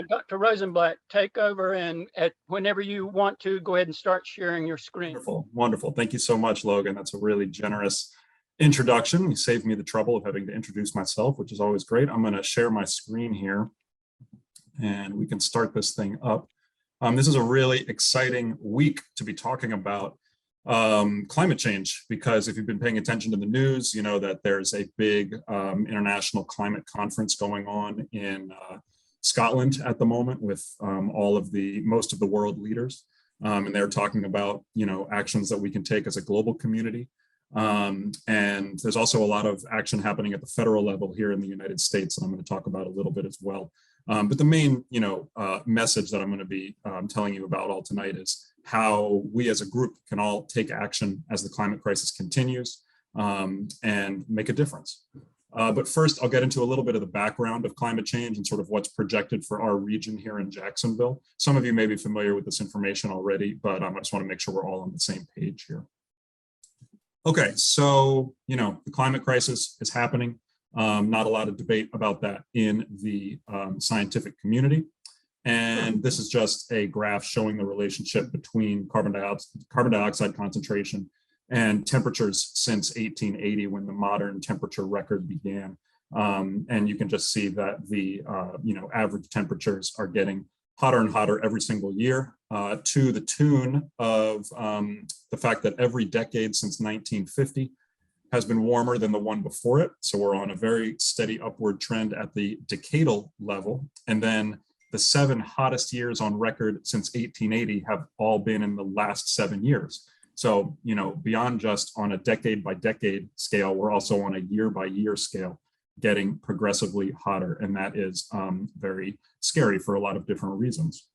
Dr. Rosenblatt, take over, and whenever you want to, go ahead and start sharing your screen. Wonderful, wonderful. Thank you so much, Logan. That's a really generous introduction. You saved me the trouble of having to introduce myself, which is always great. I'm going to share my screen here, and we can start this thing up. This is a really exciting week to be talking about climate change, because if you've been paying attention to the news, you know that there's a big international climate conference going on in Scotland at the moment with most of the world leaders, and they're talking about actions that we can take as a global community. And there's also a lot of action happening at the federal level here in the United States, and I'm going to talk about a little bit as well. But the main message that I'm going to be telling you about all tonight is how we as a group can all take action as the climate crisis continues and make a difference. But first, I'll get into a little bit of the background of climate change and sort of what's projected for our region here in Jacksonville. Some of you may be familiar with this information already, but I just want to make sure we're all on the same page here. Okay, so, the climate crisis is happening. Not a lot of debate about that in the scientific community. And this is just a graph showing the relationship between carbon dioxide concentration and temperatures since 1880, when the modern temperature record began. And you can just see that the average temperatures are getting hotter and hotter every single year, to the tune of the fact that every decade since 1950 has been warmer than the one before it. So we're on a very steady upward trend at the decadal level. And then the 7 hottest years on record since 1880 have all been in the last 7 years. So, beyond just on a decade by decade scale, we're also on a year by year scale, getting progressively hotter. And that is very scary for a lot of different reasons.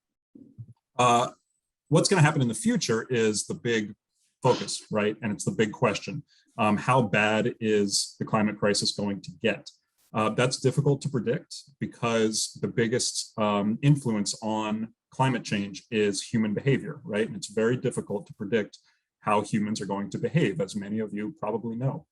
What's going to happen in the future is the big focus, right? And it's the big question. How bad is the climate crisis going to get? That's difficult to predict, because the biggest influence on climate change is human behavior, right? And it's very difficult to predict how humans are going to behave, as many of you probably know.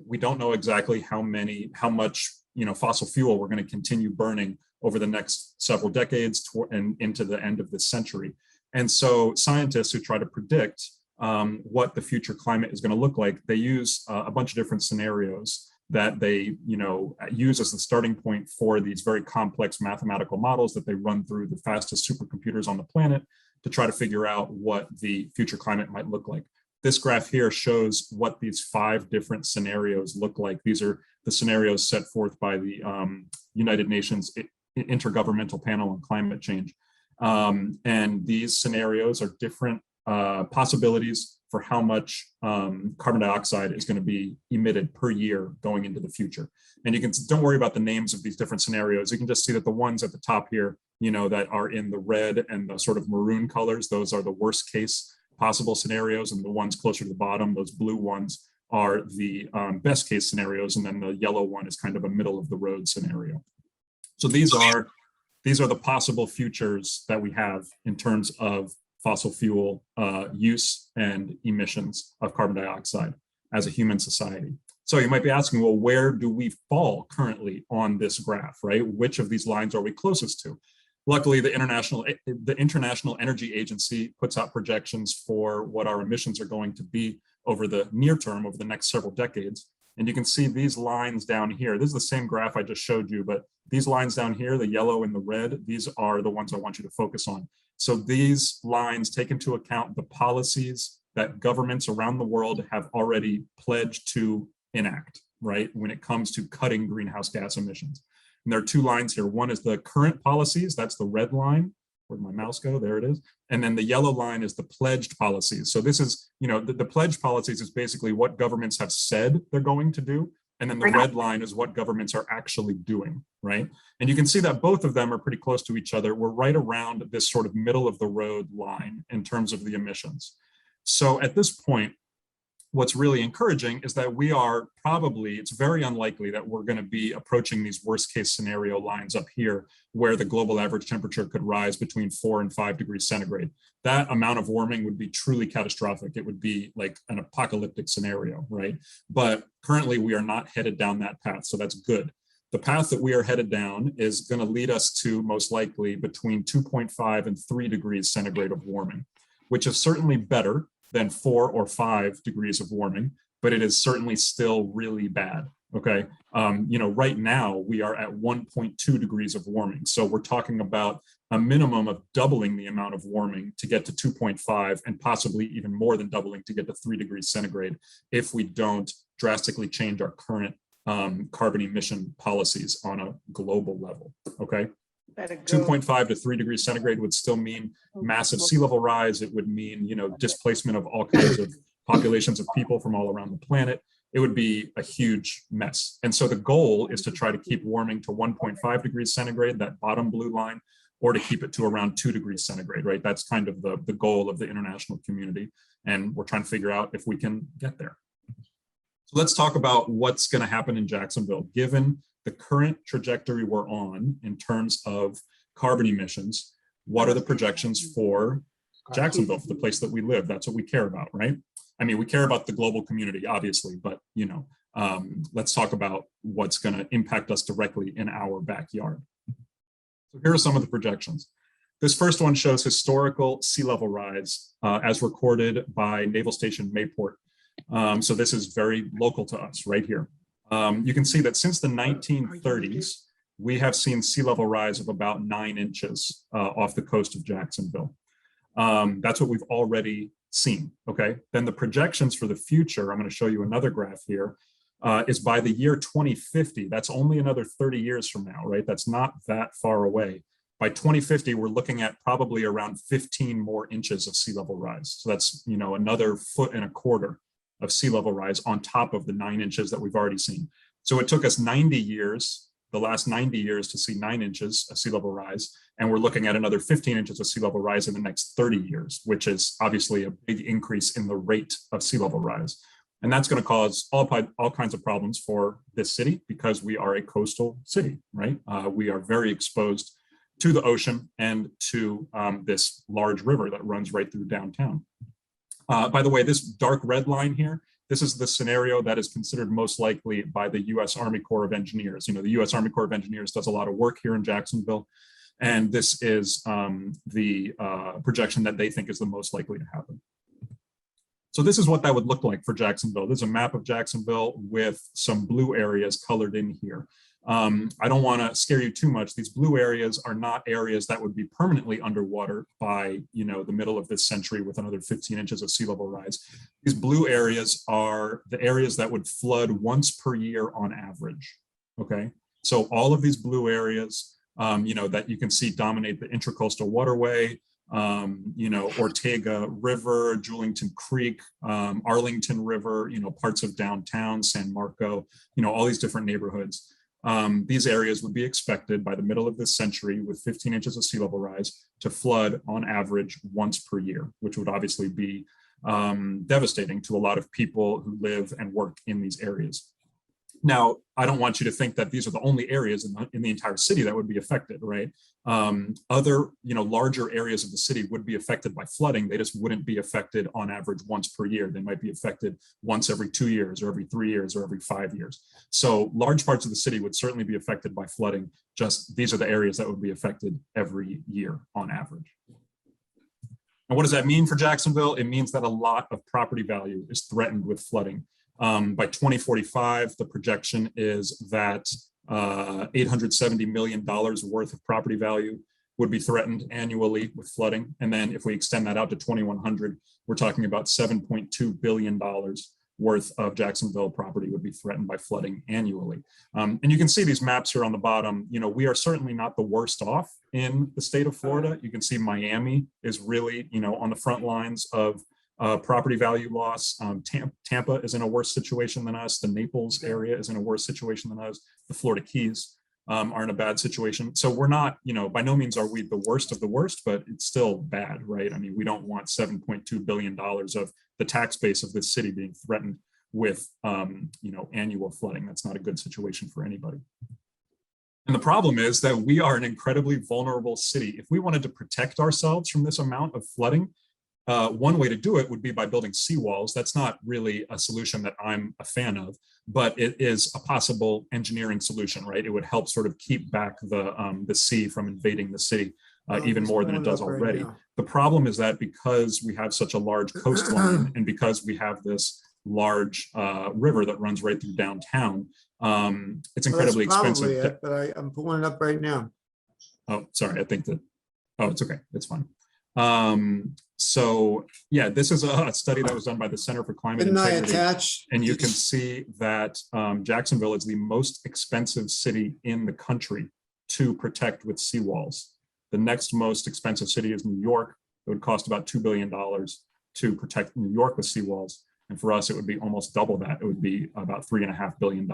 We don't know exactly how much fossil fuel we're going to continue burning over the next several decades and into the end of this century. And so scientists who try to predict what the future climate is going to look like, they use a bunch of different scenarios that they use as the starting point for these very complex mathematical models that they run through the fastest supercomputers on the planet to try to figure out what the future climate might look like. This graph here shows what these 5 different scenarios look like. These are the scenarios set forth by the United Nations Intergovernmental Panel on Climate Change. And these scenarios are different possibilities for how much carbon dioxide is going to be emitted per year going into the future. And don't worry about the names of these different scenarios. You can just see that the ones at the top here, that are in the red and the sort of maroon colors, those are the worst case possible scenarios. And the ones closer to the bottom, those blue ones, are the best case scenarios. And then the yellow one is kind of a middle of the road scenario. So these are the possible futures that we have in terms of fossil fuel use and emissions of carbon dioxide as a human society. So you might be asking, well, where do we fall currently on this graph, right? Which of these lines are we closest to? Luckily, the International Energy Agency puts out projections for what our emissions are going to be over the near term, over the next several decades. And you can see these lines down here. This is the same graph I just showed you, but these lines down here, the yellow and the red, these are the ones I want you to focus on. So these lines take into account the policies that governments around the world have already pledged to enact, right, when it comes to cutting greenhouse gas emissions. And there are 2 lines here. One is the current policies, that's the red line. Where'd my mouse go? There it is. And then the yellow line is the pledged policies. So this is, the pledged policies is basically what governments have said they're going to do. And then the red line is what governments are actually doing, right? And you can see that both of them are pretty close to each other. We're right around this sort of middle of the road line in terms of the emissions. So at this point, what's really encouraging is that it's very unlikely that we're going to be approaching these worst case scenario lines up here, where the global average temperature could rise between 4 and 5 degrees centigrade. That amount of warming would be truly catastrophic. It would be like an apocalyptic scenario, right? But currently we are not headed down that path, so that's good. The path that we are headed down is going to lead us to most likely between 2.5 and 3 degrees centigrade of warming, which is certainly better than 4 or 5 degrees of warming, but it is certainly still really bad. Okay. Right now we are at 1.2 degrees of warming. So we're talking about a minimum of doubling the amount of warming to get to 2.5 and possibly even more than doubling to get to 3 degrees centigrade if we don't drastically change our current carbon emission policies on a global level. Okay. 2.5 to 3 degrees centigrade would still mean massive sea level rise. It would mean, displacement of all kinds of populations of people from all around the planet. It would be a huge mess. And so the goal is to try to keep warming to 1.5 degrees centigrade, that bottom blue line, or to keep it to around 2 degrees centigrade, right? That's kind of the goal of the international community. And we're trying to figure out if we can get there. So let's talk about what's going to happen in Jacksonville, given the current trajectory we're on in terms of carbon emissions. What are the projections for Jacksonville, for the place that we live? That's what we care about, right? I mean, we care about the global community, obviously, but let's talk about what's going to impact us directly in our backyard. So here are some of the projections. This first one shows historical sea level rise as recorded by Naval Station Mayport. So this is very local to us right here. You can see that since the 1930s, we have seen sea level rise of about 9 inches off the coast of Jacksonville. That's what we've already seen, okay? Then the projections for the future, I'm going to show you another graph here, is by the year 2050. That's only another 30 years from now, right? That's not that far away. By 2050, we're looking at probably around 15 more inches of sea level rise. So that's, another 1.25 feet of sea level rise on top of the 9 inches that we've already seen. So it took us 90 years, the last 90 years, to see 9 inches of sea level rise. And we're looking at another 15 inches of sea level rise in the next 30 years, which is obviously a big increase in the rate of sea level rise. And that's going to cause all kinds of problems for this city because we are a coastal city, right? We are very exposed to the ocean and to this large river that runs right through downtown. By the way, this dark red line here, this is the scenario that is considered most likely by the U.S. Army Corps of Engineers. The U.S. Army Corps of Engineers does a lot of work here in Jacksonville. And this is the projection that they think is the most likely to happen. So this is what that would look like for Jacksonville. This is a map of Jacksonville with some blue areas colored in here. I don't want to scare you too much. These blue areas are not areas that would be permanently underwater by, the middle of this century with another 15 inches of sea level rise. These blue areas are the areas that would flood once per year on average. Okay, so all of these blue areas, that you can see dominate the intracoastal waterway, Ortega River, Julington Creek, Arlington River, parts of downtown, San Marco, all these different neighborhoods. These areas would be expected by the middle of this century with 15 inches of sea level rise to flood on average once per year, which would obviously be devastating to a lot of people who live and work in these areas. Now, I don't want you to think that these are the only areas in the entire city that would be affected, right? Other, larger areas of the city would be affected by flooding. They just wouldn't be affected on average once per year. They might be affected once every 2 years or every 3 years or every 5 years. So large parts of the city would certainly be affected by flooding. Just these are the areas that would be affected every year on average. And what does that mean for Jacksonville? It means that a lot of property value is threatened with flooding. By 2045, the projection is that $870 million worth of property value would be threatened annually with flooding. And then if we extend that out to 2100, we're talking about $7.2 billion worth of Jacksonville property would be threatened by flooding annually. And you can see these maps here on the bottom. We are certainly not the worst off in the state of Florida. You can see Miami is really, on the front lines of property value loss. Tampa is in a worse situation than us. The Naples area is in a worse situation than us. The Florida Keys are in a bad situation. So we're not, by no means are we the worst of the worst, but it's still bad, right? I mean, we don't want $7.2 billion of the tax base of this city being threatened with, annual flooding. That's not a good situation for anybody. And the problem is that we are an incredibly vulnerable city. If we wanted to protect ourselves from this amount of flooding, one way to do it would be by building seawalls. That's not really a solution that I'm a fan of. but it is a possible engineering solution, right? It would help sort of keep back the sea from invading the city even more than it does already. The problem is that because we have such a large coastline and because we have this large river that runs right through downtown, it's incredibly expensive. But I'm pulling it up right now. Oh, sorry. I think that, oh, it's okay. It's fine. So yeah, this is a study that was done by the Center for Climate Integrity. And you can see that Jacksonville is the most expensive city in the country to protect with seawalls. The next most expensive city is New York. It would cost about $2 billion to protect New York with seawalls. And for us, it would be almost double that. It would be about $3.5 billion.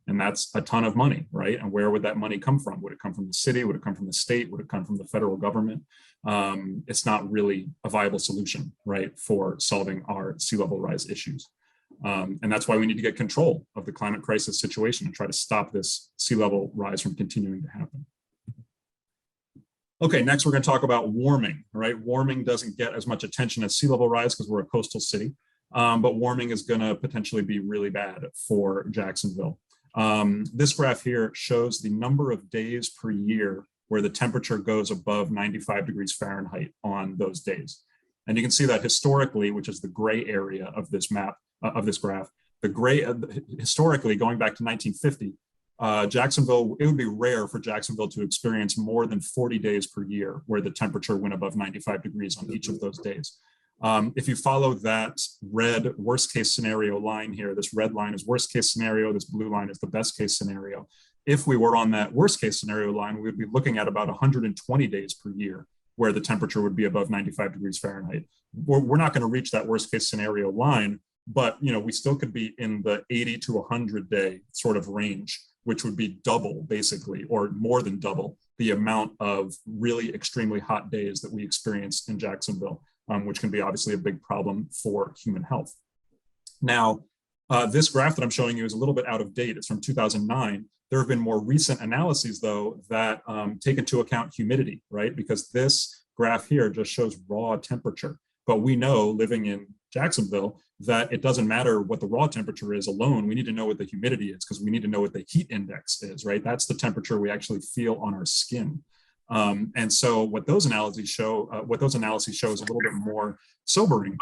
And that's a ton of money, right? And where would that money come from? Would it come from the city? Would it come from the state? Would it come from the federal government? It's not really a viable solution, right, for solving our sea level rise issues. And that's why we need to get control of the climate crisis situation and try to stop this sea level rise from continuing to happen. Okay, next we're going to talk about warming, right? Warming doesn't get as much attention as sea level rise because we're a coastal city. But warming is going to potentially be really bad for Jacksonville. This graph here shows the number of days per year where the temperature goes above 95 degrees Fahrenheit on those days. And you can see that historically, which is the gray area of this map, of this graph, the gray, historically going back to 1950, Jacksonville, it would be rare for Jacksonville to experience more than 40 days per year where the temperature went above 95 degrees on each of those days. If you follow that red worst case scenario line here, this red line is worst case scenario, this blue line is the best case scenario. If we were on that worst case scenario line, we would be looking at about 120 days per year where the temperature would be above 95 degrees Fahrenheit. We're not going to reach that worst case scenario line, but we still could be in the 80 to 100 day sort of range, which would be double basically, or more than double the amount of really extremely hot days that we experience in Jacksonville. Which can be obviously a big problem for human health. Now, this graph that I'm showing you is a little bit out of date. It's from 2009. There have been more recent analyses, though, that take into account humidity, right? Because this graph here just shows raw temperature. But we know, living in Jacksonville, that it doesn't matter what the raw temperature is alone. We need to know what the humidity is because we need to know what the heat index is, right? That's the temperature we actually feel on our skin. And so what those analyses show is a little bit more sobering.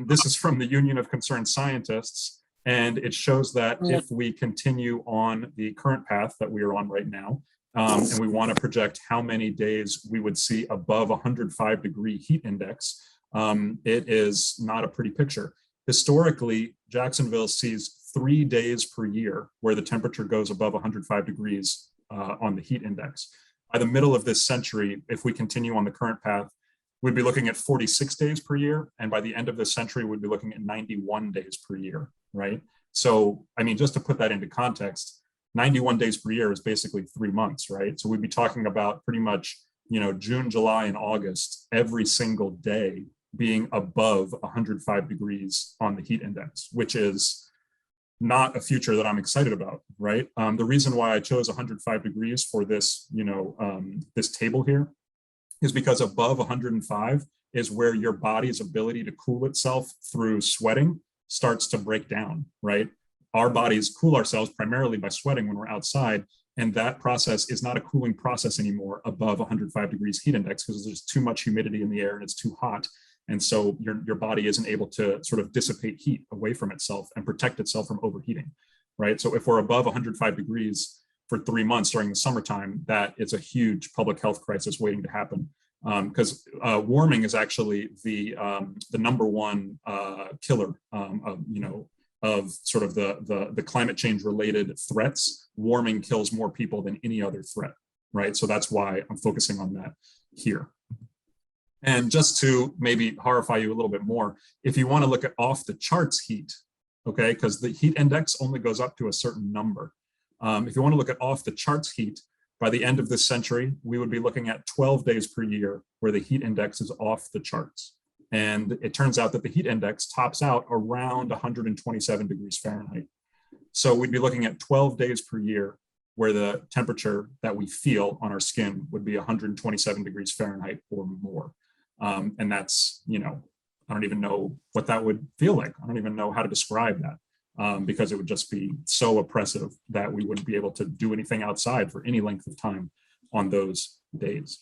This is from the Union of Concerned Scientists, and it shows that if we continue on the current path that we are on right now, and we want to project how many days we would see above 105 degree heat index, it is not a pretty picture. Historically, Jacksonville sees 3 days per year where the temperature goes above 105 degrees on the heat index. By the middle of this century, if we continue on the current path, we'd be looking at 46 days per year. And by the end of this century, we'd be looking at 91 days per year, right? So, I mean, just to put that into context, 91 days per year is basically 3 months, right? So we'd be talking about pretty much, June, July, and August, every single day being above 105 degrees on the heat index, which is not a future that I'm excited about, right? The reason why I chose 105 degrees for this, this table here is because above 105 is where your body's ability to cool itself through sweating starts to break down, right? Our bodies cool ourselves primarily by sweating when we're outside, and that process is not a cooling process anymore above 105 degrees heat index because there's too much humidity in the air and it's too hot. And so your body isn't able to sort of dissipate heat away from itself and protect itself from overheating, right? So if we're above 105 degrees for 3 months during the summertime, that is a huge public health crisis waiting to happen. Because warming is actually the number one killer of sort of the climate change related threats. Warming kills more people than any other threat, right? So that's why I'm focusing on that here. And just to maybe horrify you a little bit more, if you want to look at off the charts heat, okay, because the heat index only goes up to a certain number. If you want to look at off the charts heat, by the end of this century, we would be looking at 12 days per year where the heat index is off the charts. And it turns out that the heat index tops out around 127 degrees Fahrenheit. So we'd be looking at 12 days per year where the temperature that we feel on our skin would be 127 degrees Fahrenheit or more. And that's, I don't even know what that would feel like. I don't even know how to describe that. because it would just be so oppressive that we wouldn't be able to do anything outside for any length of time on those days.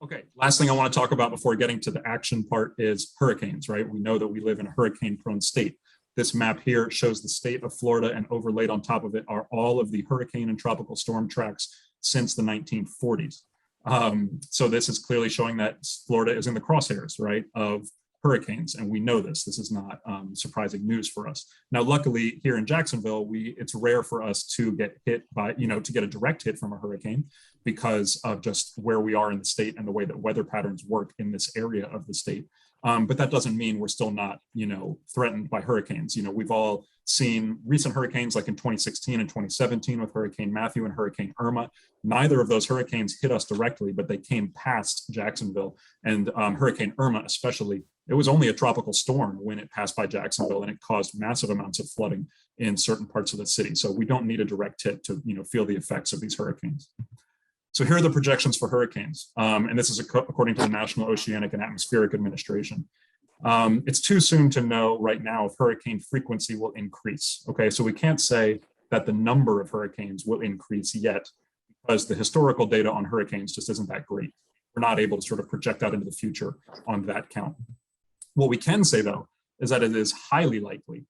Okay, last thing I want to talk about before getting to the action part is hurricanes, right? We know that we live in a hurricane-prone state. This map here shows the state of Florida, and overlaid on top of it are all of the hurricane and tropical storm tracks since the 1940s. So this is clearly showing that Florida is in the crosshairs, right, of hurricanes, and we know this. This is not surprising news for us. Now, luckily, here in Jacksonville, it's rare for us to get hit by, to get a direct hit from a hurricane because of just where we are in the state and the way that weather patterns work in this area of the state. But that doesn't mean we're still not, threatened by hurricanes. We've all seen recent hurricanes like in 2016 and 2017 with Hurricane Matthew and Hurricane Irma. Neither of those hurricanes hit us directly, but they came past Jacksonville. And Hurricane Irma especially, it was only a tropical storm when it passed by Jacksonville, and it caused massive amounts of flooding in certain parts of the city. So we don't need a direct hit to feel the effects of these hurricanes. So here are the projections for hurricanes. And this is according to the National Oceanic and Atmospheric Administration. It's too soon to know right now if hurricane frequency will increase. Okay, so we can't say that the number of hurricanes will increase yet because the historical data on hurricanes just isn't that great. We're not able to sort of project out into the future on that count. What we can say though, is that it is highly likely,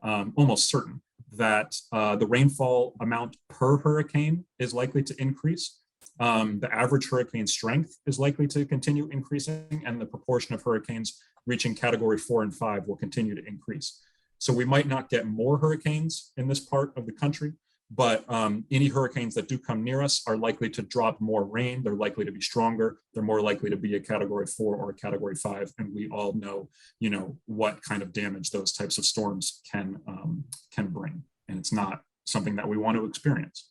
almost certain, that the rainfall amount per hurricane is likely to increase. The average hurricane strength is likely to continue increasing, and the proportion of hurricanes reaching category 4 and 5 will continue to increase. So we might not get more hurricanes in this part of the country, but any hurricanes that do come near us are likely to drop more rain. They're likely to be stronger. They're more likely to be a category 4 or a category 5. And we all know, what kind of damage those types of storms can bring. And it's not something that we want to experience.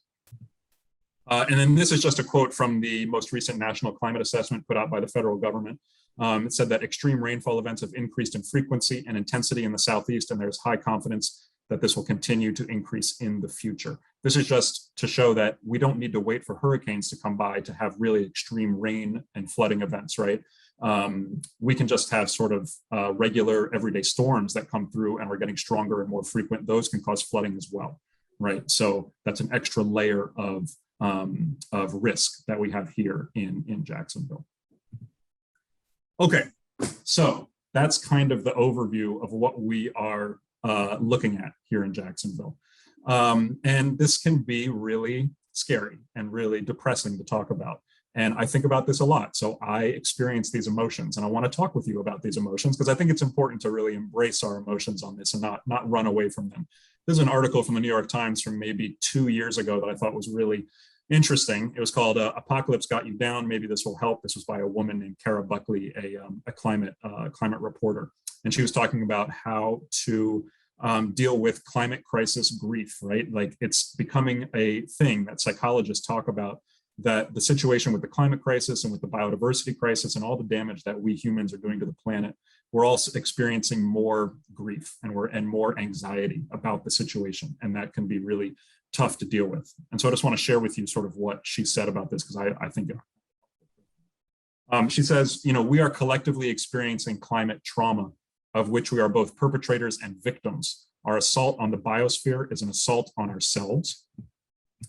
And then this is just a quote from the most recent National Climate Assessment put out by the federal government. It said that extreme rainfall events have increased in frequency and intensity in the Southeast, and there's high confidence that this will continue to increase in the future. This is just to show that we don't need to wait for hurricanes to come by to have really extreme rain and flooding events, right? We can just have sort of regular everyday storms that come through and we're getting stronger and more frequent. Those can cause flooding as well, right? So that's an extra layer of risk that we have here in Jacksonville. Okay, so that's kind of the overview of what we are looking at here in Jacksonville. And this can be really scary and really depressing to talk about. And I think about this a lot. So I experience these emotions, and I want to talk with you about these emotions because I think it's important to really embrace our emotions on this and not run away from them. There's an article from the New York Times from maybe 2 years ago that I thought was really interesting. It was called Apocalypse Got You Down. Maybe this will help. This was by a woman named Kara Buckley, a climate reporter. And she was talking about how to deal with climate crisis grief, right? Like it's becoming a thing that psychologists talk about, that the situation with the climate crisis and with the biodiversity crisis and all the damage that we humans are doing to the planet, we're also experiencing more grief and more anxiety about the situation. And that can be really tough to deal with. And so I just want to share with you sort of what she said about this, because I think she says, we are collectively experiencing climate trauma, of which we are both perpetrators and victims. Our assault on the biosphere is an assault on ourselves.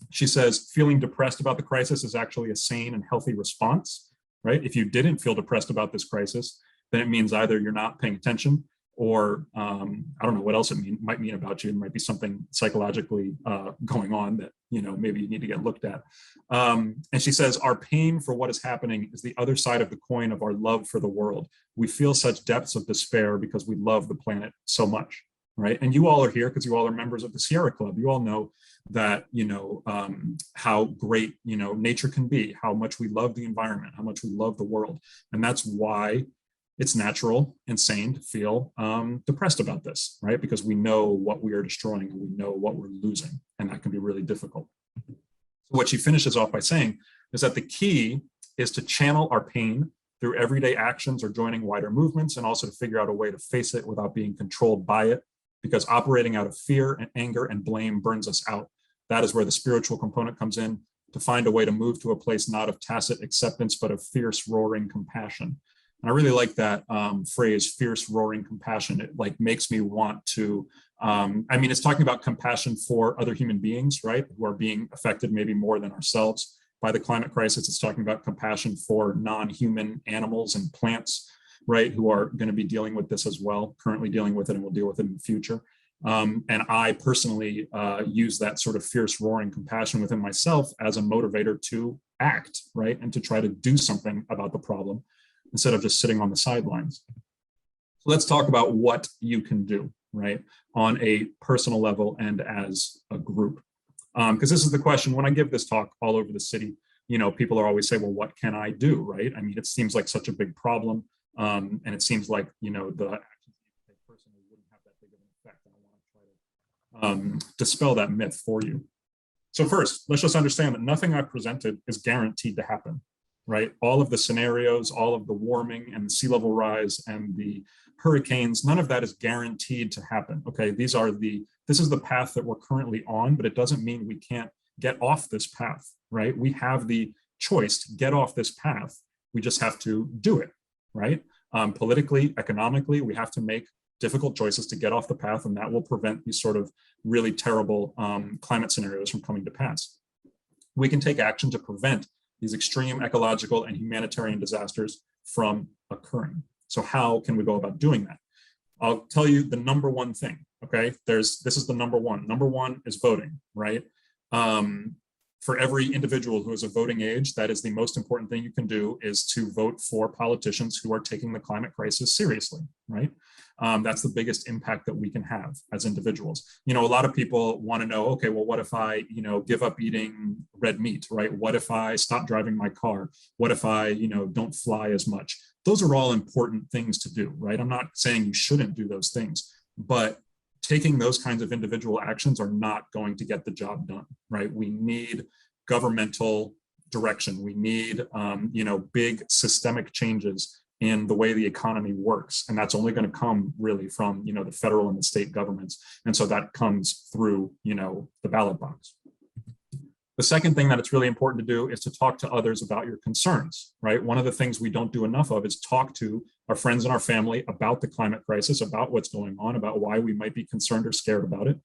She says, feeling depressed about the crisis is actually a sane and healthy response, right? If you didn't feel depressed about this crisis, then it means either you're not paying attention or I don't know what else it might mean about you. It might be something psychologically going on that, maybe you need to get looked at. And she says, our pain for what is happening is the other side of the coin of our love for the world. We feel such depths of despair because we love the planet so much, right? And you all are here because you all are members of the Sierra Club. You all know that, how great, nature can be, how much we love the environment, how much we love the world. And that's why it's natural and sane to feel depressed about this, right? Because we know what we are destroying and we know what we're losing, and that can be really difficult. So what she finishes off by saying is that the key is to channel our pain through everyday actions or joining wider movements, and also to figure out a way to face it without being controlled by it, because operating out of fear and anger and blame burns us out. That is where the spiritual component comes in, to find a way to move to a place not of tacit acceptance, but of fierce, roaring compassion. And I really like that phrase, fierce, roaring compassion. It like makes me want to, I mean, it's talking about compassion for other human beings, right, who are being affected maybe more than ourselves by the climate crisis. It's talking about compassion for non-human animals and plants, right, who are going to be dealing with this as well, currently dealing with it and will deal with it in the future. And I personally use that sort of fierce, roaring compassion within myself as a motivator to act, right, and to try to do something about the problem instead of just sitting on the sidelines. So let's talk about what you can do, right, on a personal level and as a group. Because this is the question, when I give this talk all over the city, you know, people are always say, well, what can I do, right? I mean, it seems like such a big problem. And it seems like, you know, the actions you take personally wouldn't have that big of an effect. And I want to try to dispel that myth for you. So first, let's just understand that nothing I've presented is guaranteed to happen, right? All of the scenarios, all of the warming and the sea level rise and the hurricanes, none of that is guaranteed to happen, okay? This is the path that we're currently on, but it doesn't mean we can't get off this path, right? We have the choice to get off this path. We just have to do it, right? Politically, economically, we have to make difficult choices to get off the path, and that will prevent these sort of really terrible climate scenarios from coming to pass. We can take action to prevent these extreme ecological and humanitarian disasters from occurring. So how can we go about doing that? I'll tell you the number one thing, okay? This is the number one. Number one is voting, right? For every individual who is of voting age, that is the most important thing you can do, is to vote for politicians who are taking the climate crisis seriously, right? That's the biggest impact that we can have as individuals. You know, a lot of people want to know, okay, well, what if I, you know, give up eating red meat, right? What if I stop driving my car? What if I, you know, don't fly as much? Those are all important things to do, right? I'm not saying you shouldn't do those things, but taking those kinds of individual actions are not going to get the job done, right? We need governmental direction. We need, you know, big systemic changes in the way the economy works. And that's only going to come really from, you know, the federal and the state governments. And so that comes through, you know, the ballot box. The second thing that it's really important to do is to talk to others about your concerns, right? One of the things we don't do enough of is talk to our friends and our family about the climate crisis, about what's going on, about why we might be concerned or scared about it.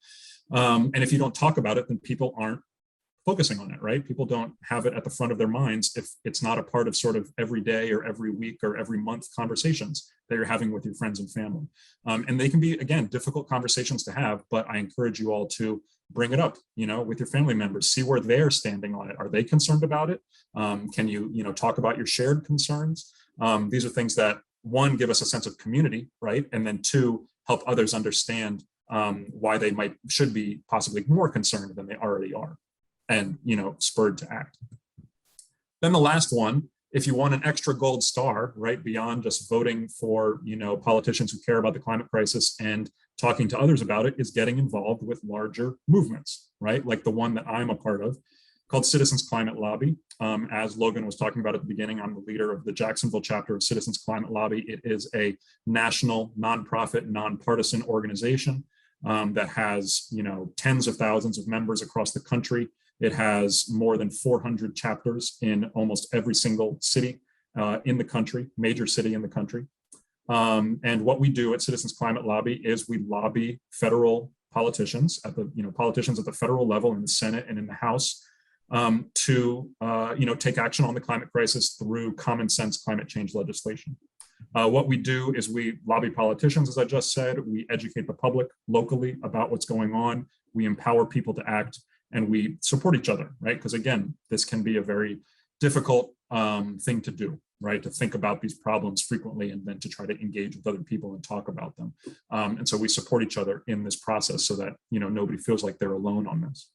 And if you don't talk about it, then people aren't focusing on it, right? People don't have it at the front of their minds if it's not a part of sort of every day or every week or every month conversations that you're having with your friends and family. And they can be, again, difficult conversations to have, but I encourage you all to bring it up, you know, with your family members, see where they're standing on it. Are they concerned about it? Can you, you know, talk about your shared concerns? These are things that, one, give us a sense of community, right? And then two, help others understand why they should be possibly more concerned than they already are, and, you know, spurred to act. Then the last one, if you want an extra gold star, right, beyond just voting for, you know, politicians who care about the climate crisis and talking to others about it, is getting involved with larger movements, right? Like the one that I'm a part of, called Citizens Climate Lobby. As Logan was talking about at the beginning, I'm the leader of the Jacksonville chapter of Citizens Climate Lobby. It is a national, nonprofit, nonpartisan organization that has, you know, tens of thousands of members across the country. It has more than 400 chapters in almost every single city in the country, major city in the country. And what we do at Citizens Climate Lobby is we lobby federal politicians at the, you know, politicians at the federal level in the Senate and in the House to, you know, take action on the climate crisis through common sense climate change legislation. What we do is we lobby politicians, as I just said. We educate the public locally about what's going on. We empower people to act, and we support each other, right? Because again, this can be a very difficult thing to do, right? To think about these problems frequently and then to try to engage with other people and talk about them. And so we support each other in this process so that, you know, nobody feels like they're alone on this.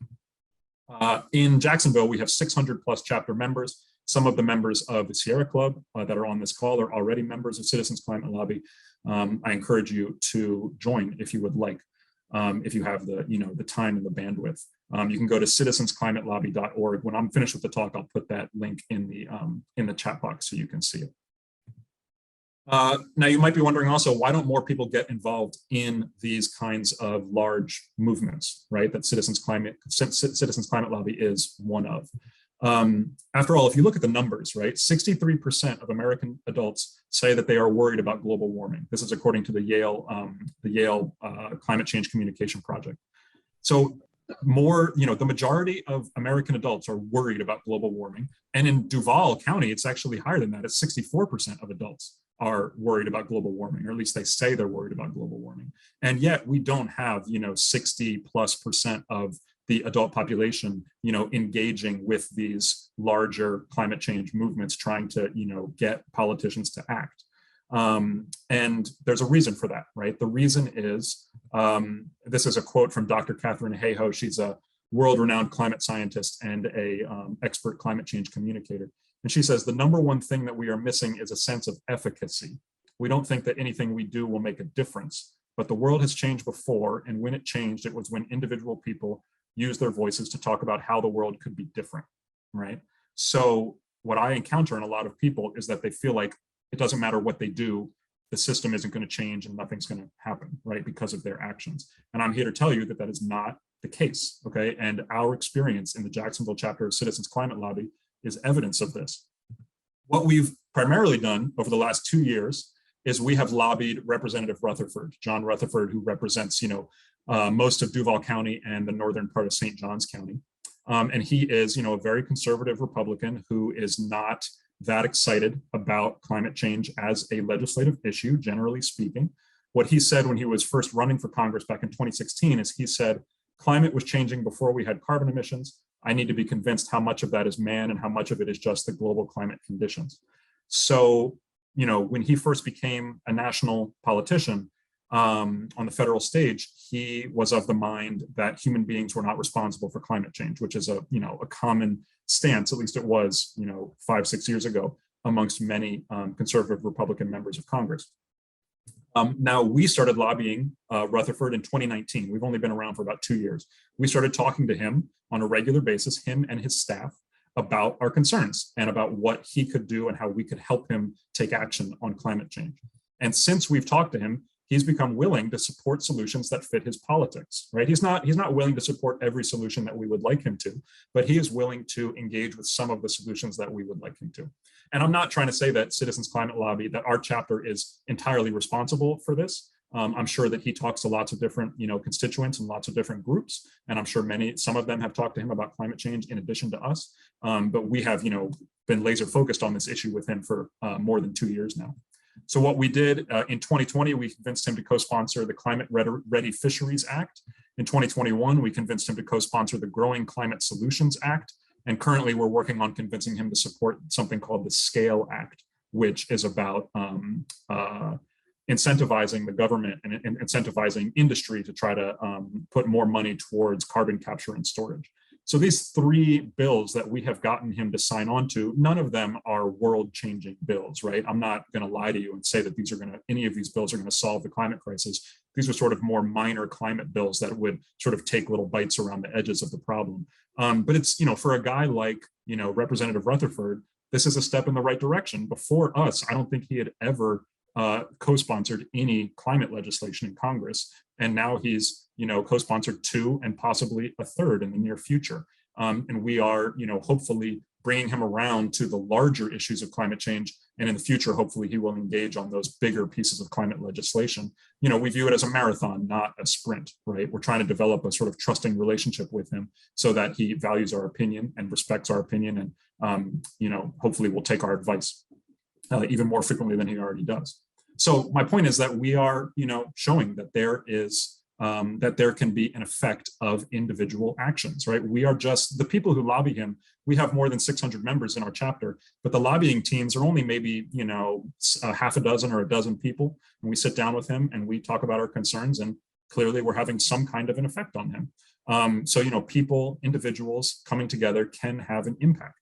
In Jacksonville, we have 600 plus chapter members. Some of the members of the Sierra Club that are on this call are already members of Citizens Climate Lobby. I encourage you to join if you would like, if you have the, you know, the time and the bandwidth. You can go to citizensclimatelobby.org. When I'm finished with the talk, I'll put that link in the chat box so you can see it. Now, you might be wondering also, why don't more people get involved in these kinds of large movements, right? That Citizens Climate Lobby is one of. After all, if you look at the numbers, right, 63% of American adults say that they are worried about global warming. This is according to the Yale Climate Change Communication Project. So the majority of American adults are worried about global warming. And in Duval County, it's actually higher than that. It's 64% of adults are worried about global warming, or at least they say they're worried about global warming. And yet we don't have, 60+% of the adult population, engaging with these larger climate change movements, trying to, get politicians to act. And there's a reason for that, right? The reason is, this is a quote from Dr. Catherine Hayhoe. She's a world-renowned climate scientist and a expert climate change communicator. And she says, the number one thing that we are missing is a sense of efficacy. We don't think that anything we do will make a difference, but the world has changed before. And when it changed, it was when individual people used their voices to talk about how the world could be different, right? So what I encounter in a lot of people is that they feel like it doesn't matter what they do, the system isn't going to change and nothing's going to happen, right, because of their actions. And I'm here to tell you that that is not the case, okay? And our experience in the Jacksonville chapter of Citizens Climate Lobby is evidence of this. What we've primarily done over the last 2 years is we have lobbied Representative Rutherford, John Rutherford, who represents, most of Duval County and the northern part of St. Johns County. And he is, a very conservative Republican who is not that excited about climate change as a legislative issue, generally speaking. What he said when he was first running for Congress back in 2016 is he said, climate was changing before we had carbon emissions. I need to be convinced how much of that is man and how much of it is just the global climate conditions. So, when he first became a national politician on the federal stage, he was of the mind that human beings were not responsible for climate change, which is a common stance, at least it was, 5-6 years ago, amongst many conservative Republican members of Congress. Now, we started lobbying Rutherford in 2019. We've only been around for about 2 years. We started talking to him on a regular basis, him and his staff, about our concerns and about what he could do and how we could help him take action on climate change. And since we've talked to him, he's become willing to support solutions that fit his politics, right? He's not willing to support every solution that we would like him to, but he is willing to engage with some of the solutions that we would like him to. And I'm not trying to say that Citizens Climate Lobby, that our chapter is entirely responsible for this. I'm sure that he talks to lots of different, constituents and lots of different groups. And I'm sure some of them have talked to him about climate change in addition to us. But we have, been laser focused on this issue with him for more than 2 years now. So what we did in 2020, we convinced him to co-sponsor the Climate Ready Fisheries Act. In 2021, we convinced him to co-sponsor the Growing Climate Solutions Act. And currently we're working on convincing him to support something called the SCALE Act, which is about incentivizing the government and incentivizing industry to try to put more money towards carbon capture and storage. So these 3 bills that we have gotten him to sign on to, none of them are world-changing bills, right? I'm not going to lie to you and say that any of these bills are going to solve the climate crisis. These are sort of more minor climate bills that would sort of take little bites around the edges of the problem. But it's, for a guy like, Representative Rutherford, this is a step in the right direction. Before us, I don't think he had ever co-sponsored any climate legislation in Congress. And now he's, co-sponsored 2 and possibly a 3rd in the near future. And we are, hopefully bringing him around to the larger issues of climate change. And in the future, hopefully he will engage on those bigger pieces of climate legislation. We view it as a marathon, not a sprint, right? We're trying to develop a sort of trusting relationship with him so that he values our opinion and respects our opinion. And, hopefully will take our advice even more frequently than he already does. So my point is that we are, showing that there is that there can be an effect of individual actions, right? We are just the people who lobby him. We have more than 600 members in our chapter, but the lobbying teams are only maybe, a half a dozen or a dozen people. And we sit down with him and we talk about our concerns, and clearly we're having some kind of an effect on him. So, people, individuals coming together can have an impact.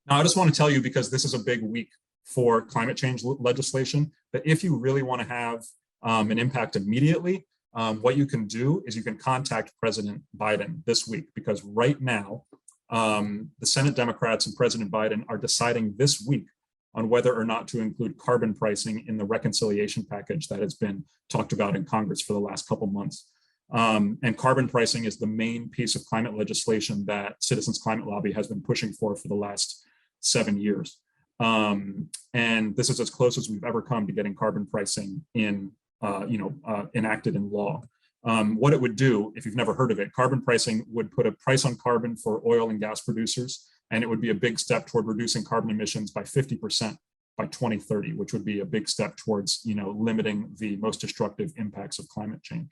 Now, I just want to tell you, because this is a big week for climate change legislation, that if you really want to have an impact immediately, what you can do is you can contact President Biden this week, because right now, the Senate Democrats and President Biden are deciding this week on whether or not to include carbon pricing in the reconciliation package that has been talked about in Congress for the last couple months. And carbon pricing is the main piece of climate legislation that Citizens Climate Lobby has been pushing for the last 7 years. And this is as close as we've ever come to getting carbon pricing enacted in law. What it would do, if you've never heard of it, carbon pricing would put a price on carbon for oil and gas producers, and it would be a big step toward reducing carbon emissions by 50% by 2030, which would be a big step towards limiting the most destructive impacts of climate change.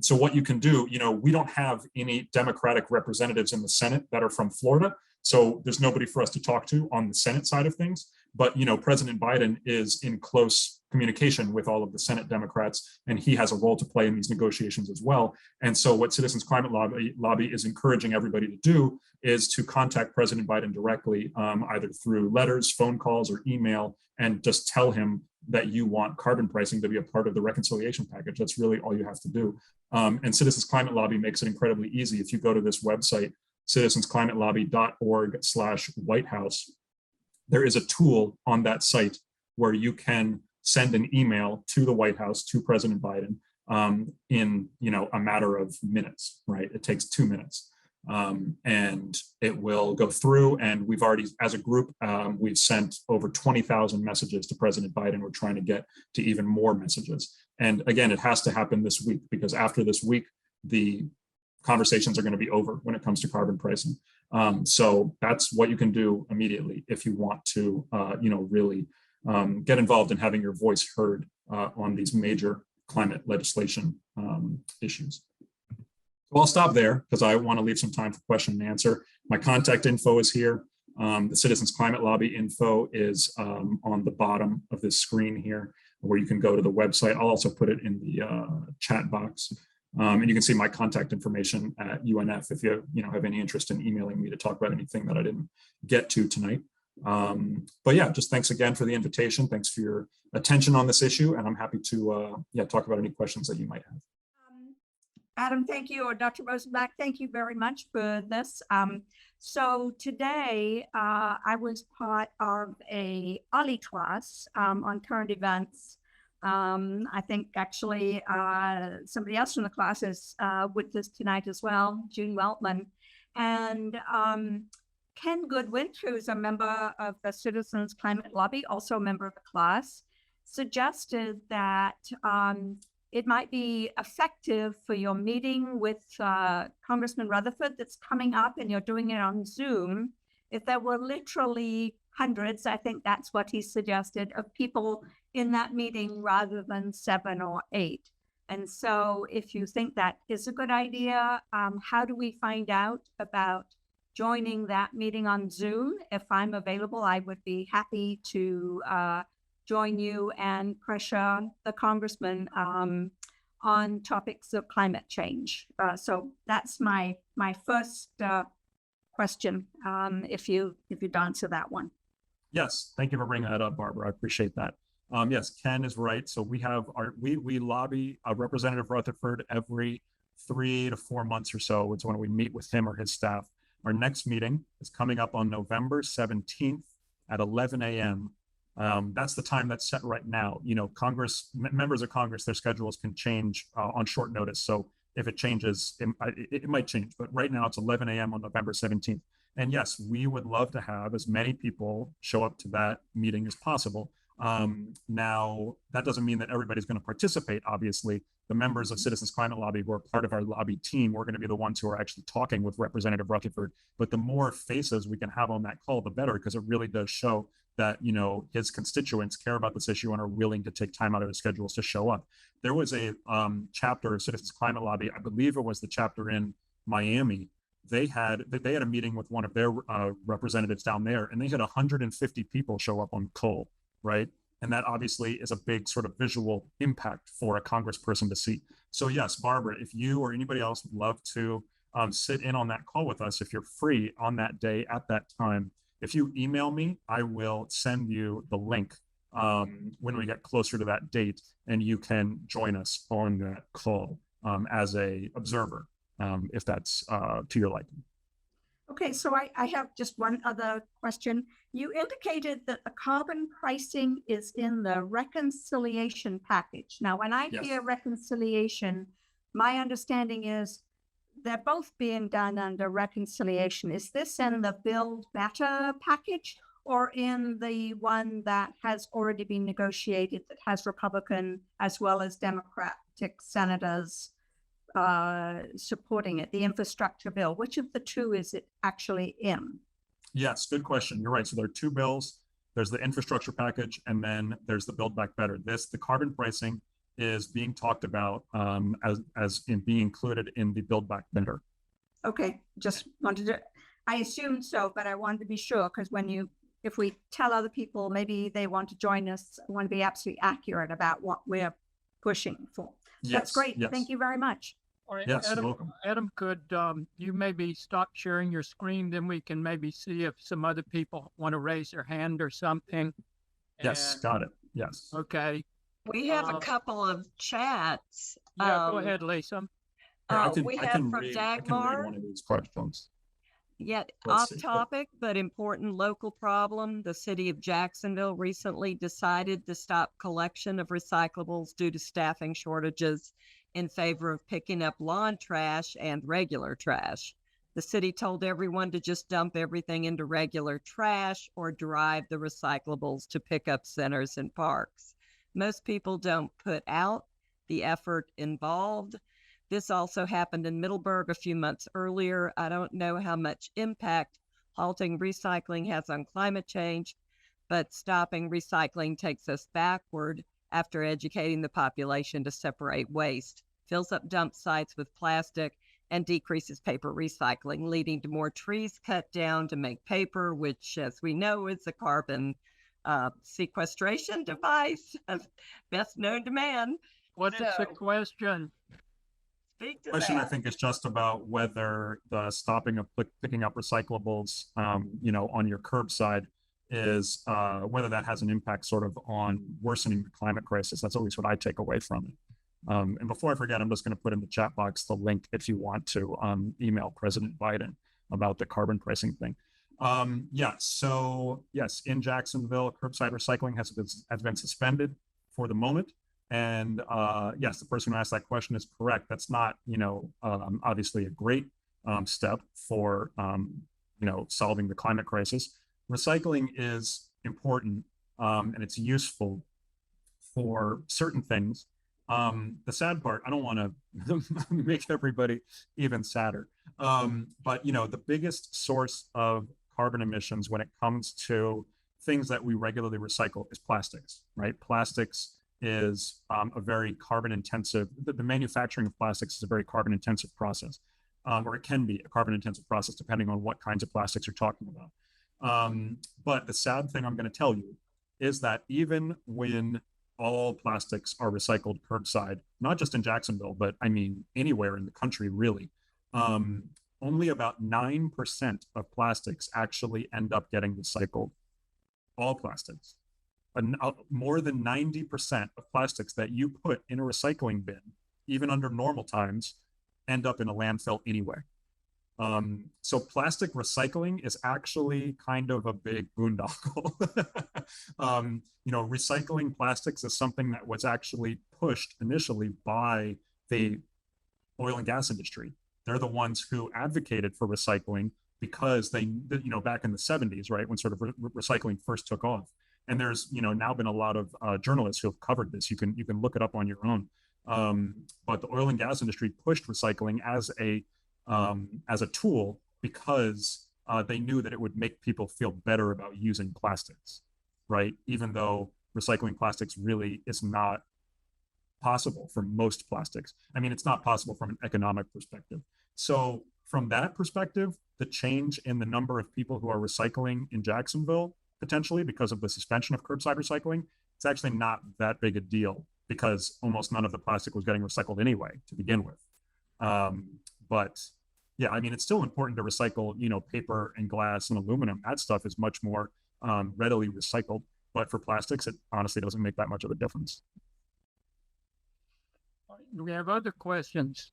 So what you can do, we don't have any Democratic representatives in the Senate that are from Florida. So there's nobody for us to talk to on the Senate side of things. But, President Biden is in close communication with all of the Senate Democrats, and he has a role to play in these negotiations as well. And so what Citizens Climate Lobby is encouraging everybody to do is to contact President Biden directly, either through letters, phone calls, or email, and just tell him that you want carbon pricing to be a part of the reconciliation package. That's really all you have to do. And Citizens Climate Lobby makes it incredibly easy. If you go to this website, citizensclimatelobby.org/White House, there is a tool on that site where you can send an email to the White House, to President Biden, in a matter of minutes, right? It takes 2 minutes. And it will go through, and we've already, as a group, we've sent over 20,000 messages to President Biden. We're trying to get to even more messages. And again, it has to happen this week, because after this week, the conversations are going to be over when it comes to carbon pricing. So that's what you can do immediately if you want to, really get involved in having your voice heard on these major climate legislation issues. So I'll stop there because I want to leave some time for question and answer. My contact info is here. The Citizens Climate Lobby info is on the bottom of this screen here, where you can go to the website. I'll also put it in the chat box. And you can see my contact information at UNF if you have any interest in emailing me to talk about anything that I didn't get to tonight. But yeah, just thanks again for the invitation. Thanks for your attention on this issue, and I'm happy to talk about any questions that you might have. Adam, thank you, or Dr. Rosenblatt, thank you very much for this. So today I was part of a OLLI class on current events. I think actually somebody else from the class is with us tonight as well, June Weltman. And Ken Goodwin, who's a member of the Citizens Climate Lobby, also a member of the class, suggested that it might be effective for your meeting with Congressman Rutherford that's coming up, and you're doing it on Zoom, if there were literally hundreds, I think that's what he suggested, of people in that meeting rather than 7 or 8. And so if you think that is a good idea, how do we find out about joining that meeting on Zoom? If I'm available, I would be happy to join you and pressure the congressman on topics of climate change. So that's my first question, if you'd answer that one. Yes, thank you for bringing that up, Barbara. I appreciate that. Yes, Ken is right. So we have we lobby Representative Rutherford every 3 to 4 months or so. It's when we meet with him or his staff. Our next meeting is coming up on November 17th at 11 a.m. That's the time that's set right now. Members of Congress, their schedules can change on short notice. So if it changes, it might change. But right now it's 11 a.m. on November 17th. And yes, we would love to have as many people show up to that meeting as possible. Now, that doesn't mean that everybody's going to participate. Obviously, the members of Citizens Climate Lobby who are part of our lobby team, we're going to be the ones who are actually talking with Representative Rutherford. But the more faces we can have on that call, the better, because it really does show that, his constituents care about this issue and are willing to take time out of their schedules to show up. There was a chapter of Citizens Climate Lobby, I believe it was the chapter in Miami. They had a meeting with one of their representatives down there, and they had 150 people show up on call, right? And that obviously is a big sort of visual impact for a congressperson to see. So yes, Barbara, if you or anybody else would love to sit in on that call with us, if you're free on that day at that time, if you email me, I will send you the link when we get closer to that date, and you can join us on that call as a observer, if that's to your liking. Okay, so I have just one other question. You indicated that the carbon pricing is in the reconciliation package. Now, when I hear reconciliation, my understanding is they're both being done under reconciliation. Is this in the Build Better package or in the one that has already been negotiated that has Republican as well as Democratic senators supporting it, the infrastructure bill? Which of the two is it actually in? Yes, good question. You're right. So there are two bills. There's the infrastructure package, and then there's the Build Back Better. The carbon pricing is being talked about as in being included in the Build Back Better. Okay, just wanted to, I assumed so, but I wanted to be sure, because if we tell other people, maybe they want to join us, I want to be absolutely accurate about what we're pushing for. That's great. Yes. Thank you very much. All right, Yes, you're Adam, welcome. Adam, could you maybe stop sharing your screen? Then we can maybe see if some other people want to raise their hand or something. Yes, And- got it. Yes. Okay. We have a Uh, couple of chats. Yeah, go ahead, Lisa. We I have can from read Dagmar. one of these questions. Yet Let's off see. topic, but important local problem. The city of Jacksonville recently decided to stop collection of recyclables due to staffing shortages in favor of picking up lawn trash and regular trash. The city told everyone to just dump everything into regular trash or drive the recyclables to pickup centers and parks. Most people don't put out the effort involved. This also happened in Middleburg a few months earlier. I don't know how much impact halting recycling has on climate change, but stopping recycling takes us backward after educating the population to separate waste, fills up dump sites with plastic, and decreases paper recycling, leading to more trees cut down to make paper, which, as we know, is a carbon sequestration device, best known to man. What is the So- question? Speak to Question, I that. think, is just about whether the stopping of picking up recyclables, on your curbside is whether that has an impact sort of on worsening the climate crisis. That's always what I take away from it. And before I forget, I'm just going to put in the chat box the link if you want to email President Biden about the carbon pricing thing. So yes, in Jacksonville, curbside recycling has been suspended for the moment. And yes, the person who asked that question is correct. That's not, obviously a great step for, solving the climate crisis. Recycling is important and it's useful for certain things. The sad part, I don't want to make everybody even sadder. But, the biggest source of carbon emissions when it comes to things that we regularly recycle is plastics, right? Plastics is a very carbon intensive, the manufacturing of plastics is a very carbon intensive process, or it can be a carbon intensive process depending on what kinds of plastics you're talking about. But the sad thing I'm going to tell you is that even when all plastics are recycled curbside, not just in Jacksonville, but I mean anywhere in the country really, only about 9% of plastics actually end up getting recycled. All plastics. More than 90% of plastics that you put in a recycling bin, even under normal times, end up in a landfill anyway. So plastic recycling is actually kind of a big boondoggle. Recycling plastics is something that was actually pushed initially by the oil and gas industry. They're the ones who advocated for recycling because they, back in the 70s, right, when sort of recycling first took off. And there's, now been a lot of journalists who have covered this. You can look it up on your own. But the oil and gas industry pushed recycling as a tool because they knew that it would make people feel better about using plastics, right? Even though recycling plastics really is not possible for most plastics. I mean, it's not possible from an economic perspective. So from that perspective, the change in the number of people who are recycling in Jacksonville, potentially because of the suspension of curbside recycling, it's actually not that big a deal because almost none of the plastic was getting recycled anyway to begin with. But yeah, I mean, it's still important to recycle, paper and glass and aluminum. That stuff is much more readily recycled. But for plastics, it honestly doesn't make that much of a difference. Do we have other questions?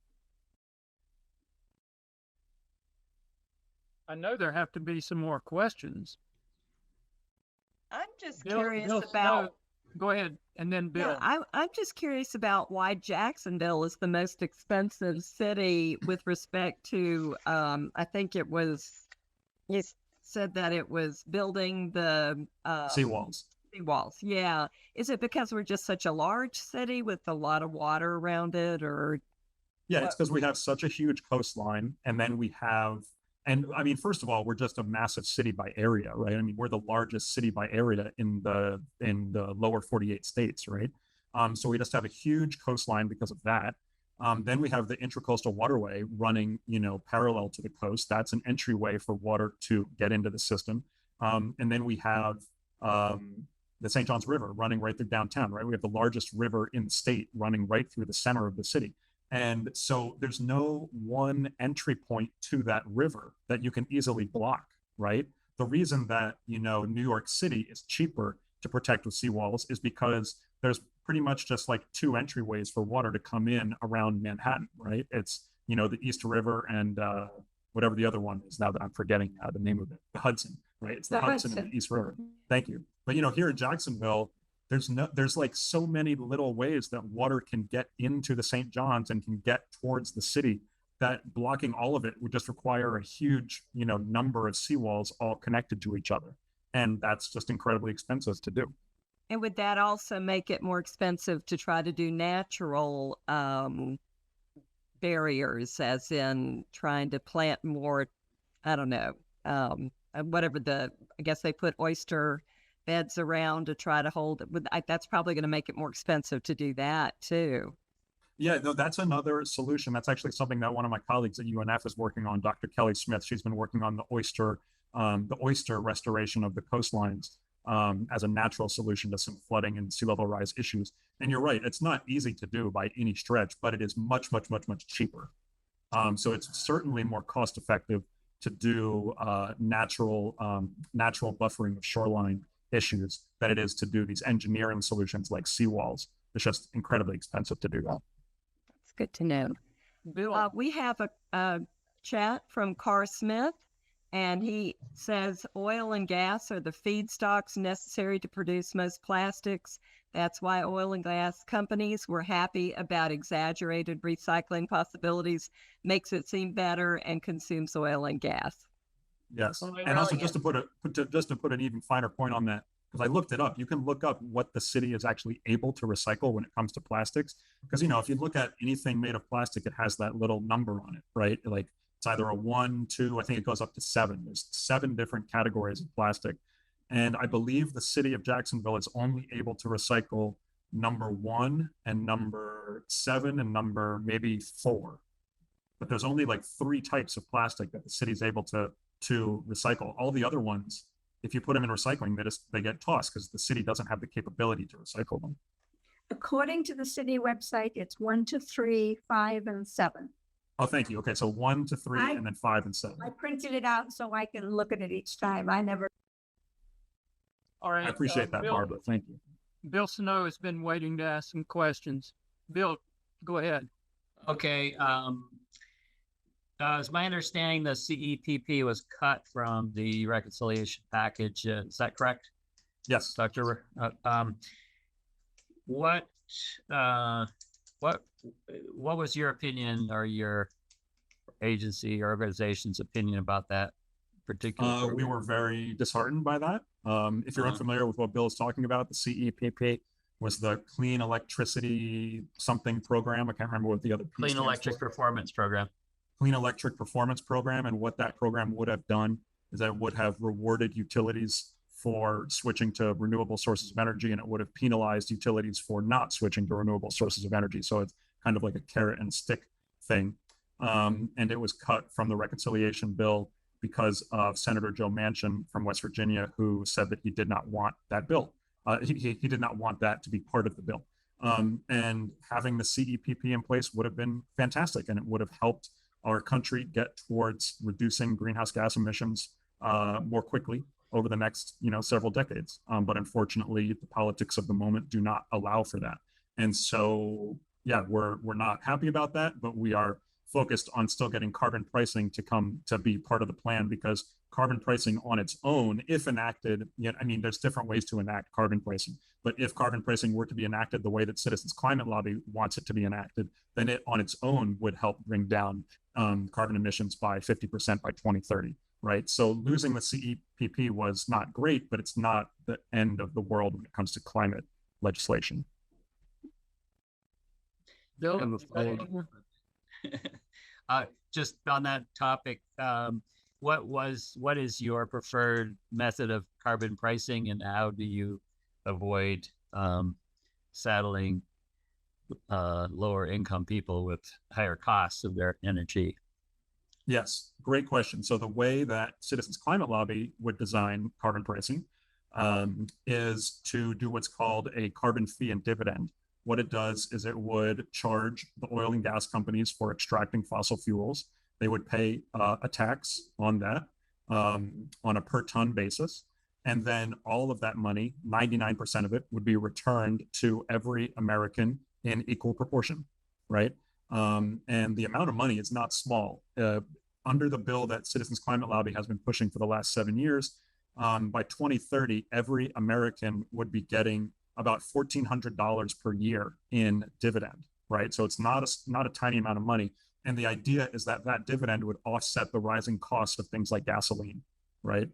I know there have to be some more questions. I'm just Bill curious Snow- about Go ahead, and then Bill. Yeah, I'm just curious about why Jacksonville is the most expensive city with respect to, I think it was, you said that it was building the Seawalls. seawalls. Yeah. Is it because we're just such a large city with a lot of water around it, or Yeah, it's what? because we have such a huge coastline, and then we have, and I mean, first of all, we're just a massive city by area, right? I mean, we're the largest city by area in the lower 48 states, right? So we just have a huge coastline because of that. Then we have the Intracoastal Waterway running, parallel to the coast. That's an entryway for water to get into the system. And then we have the St. Johns River running right through downtown, right? We have the largest river in the state running right through the center of the city. And so there's no one entry point to that river that you can easily block, right? The reason that, New York City is cheaper to protect with seawalls is because there's pretty much just like two entryways for water to come in around Manhattan, right? It's, the East River and whatever the other one is now that I'm forgetting the name of it, the Hudson, right? It's the Hudson and the East River. Thank you. But, here in Jacksonville, there's like so many little ways that water can get into the St. John's and can get towards the city that blocking all of it would just require a huge, number of seawalls all connected to each other. And that's just incredibly expensive to do. And would that also make it more expensive to try to do natural barriers, as in trying to plant more, I don't know, I guess they put oyster beds around to try to hold it. That's probably going to make it more expensive to do that too. Yeah, no, that's another solution. That's actually something that one of my colleagues at UNF is working on, Dr. Kelly Smith. She's been working on the oyster restoration of the coastlines as a natural solution to some flooding and sea level rise issues. And you're right, it's not easy to do by any stretch, but it is much, much, much, much cheaper. So it's certainly more cost effective to do natural buffering of shoreline issues than it is to do these engineering solutions like seawalls. It's just incredibly expensive to do that. That's good to know. Bill, We have a chat from Carr Smith, and he says oil and gas are the feedstocks necessary to produce most plastics. That's why oil and gas companies were happy about exaggerated recycling possibilities, makes it seem better, and consumes oil and gas. Yes, Oh, and also really? just to put an even finer point on that, because I looked it up. You can look up what the city is actually able to recycle when it comes to plastics. Because if you look at anything made of plastic, it has that little number on it, right? Like it's either a 1, 2, I think it goes up to 7. There's 7 different categories of plastic, and I believe the city of Jacksonville is only able to recycle number 1 and number 7 and number maybe 4. But there's only like 3 types of plastic that the city's able to recycle. All the other ones, if you put them in recycling, they get tossed because the city doesn't have the capability to recycle them. According to the city website, it's 1 to 3, 5, and 7. Oh, thank you. Okay, so 1 to 3 and then 5 and 7. I printed it out so I can look at it each time. I never. all right. I appreciate that, Bill, Barbara. Thank you. Bill Snow has been waiting to ask some questions. Bill, go ahead. Okay. It's my understanding the CEPP was cut from the reconciliation package. Is that correct, Yes. Dr.? What was your opinion or your agency or organization's opinion about that particular? We were very disheartened by that. If you're unfamiliar with what Bill is talking about, the CEPP was the Clean Electricity something program. I can't remember what the other P Clean stands Electric for. Performance Program. Clean Electric Performance Program. And what that program would have done is that it would have rewarded utilities for switching to renewable sources of energy, and it would have penalized utilities for not switching to renewable sources of energy. So it's kind of like a carrot and stick thing. And it was cut from the reconciliation bill because of Senator Joe Manchin from West Virginia, who said that he did not want that bill. He did not want that to be part of the bill. And having the CEPP in place would have been fantastic, and it would have helped our country get towards reducing greenhouse gas emissions more quickly over the next, several decades. But unfortunately, the politics of the moment do not allow for that. And so, yeah, we're not happy about that, but we are focused on still getting carbon pricing to come to be part of the plan, because carbon pricing on its own, if enacted, I mean, there's different ways to enact carbon pricing, but if carbon pricing were to be enacted the way that Citizens Climate Lobby wants it to be enacted, then it on its own would help bring down carbon emissions by 50% by 2030, right? So losing the CEPP was not great, but it's not the end of the world when it comes to climate legislation. Bill, Just on that topic, what is your preferred method of carbon pricing, and how do you avoid saddling lower income people with higher costs of their energy? Yes, great question. So the way that Citizens Climate Lobby would design carbon pricing is to do what's called a carbon fee and dividend. What it does is it would charge the oil and gas companies for extracting fossil fuels. They would pay a tax on that on a per ton basis. And then all of that money, 99% of it, would be returned to every American in equal proportion, right? And the amount of money is not small. Under the bill that Citizens Climate Lobby has been pushing for the last 7 years, by 2030, every American would be getting about $1,400 per year in dividend, right? So it's not a tiny amount of money. And the idea is that that dividend would offset the rising cost of things like gasoline, right?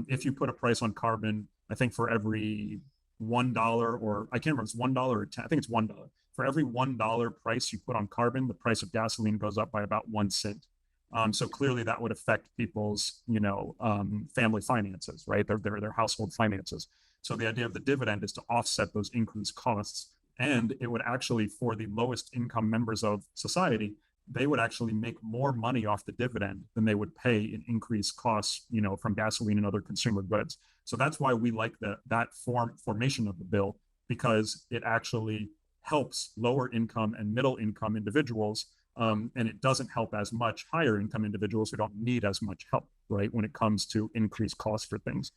If you put a price on carbon, I think for every $1, or I can't remember, it's $1 or 10, I think it's $1. For every $1 price you put on carbon, the price of gasoline goes up by about 1 cent. So clearly that would affect people's, family finances, right? Their household finances. So the idea of the dividend is to offset those increased costs. And it would actually, for the lowest income members of society, they would actually make more money off the dividend than they would pay in increased costs, from gasoline and other consumer goods. So that's why we like that formation of the bill, because it actually helps lower income and middle income individuals. And it doesn't help as much higher income individuals who don't need as much help, right, when it comes to increased costs for things.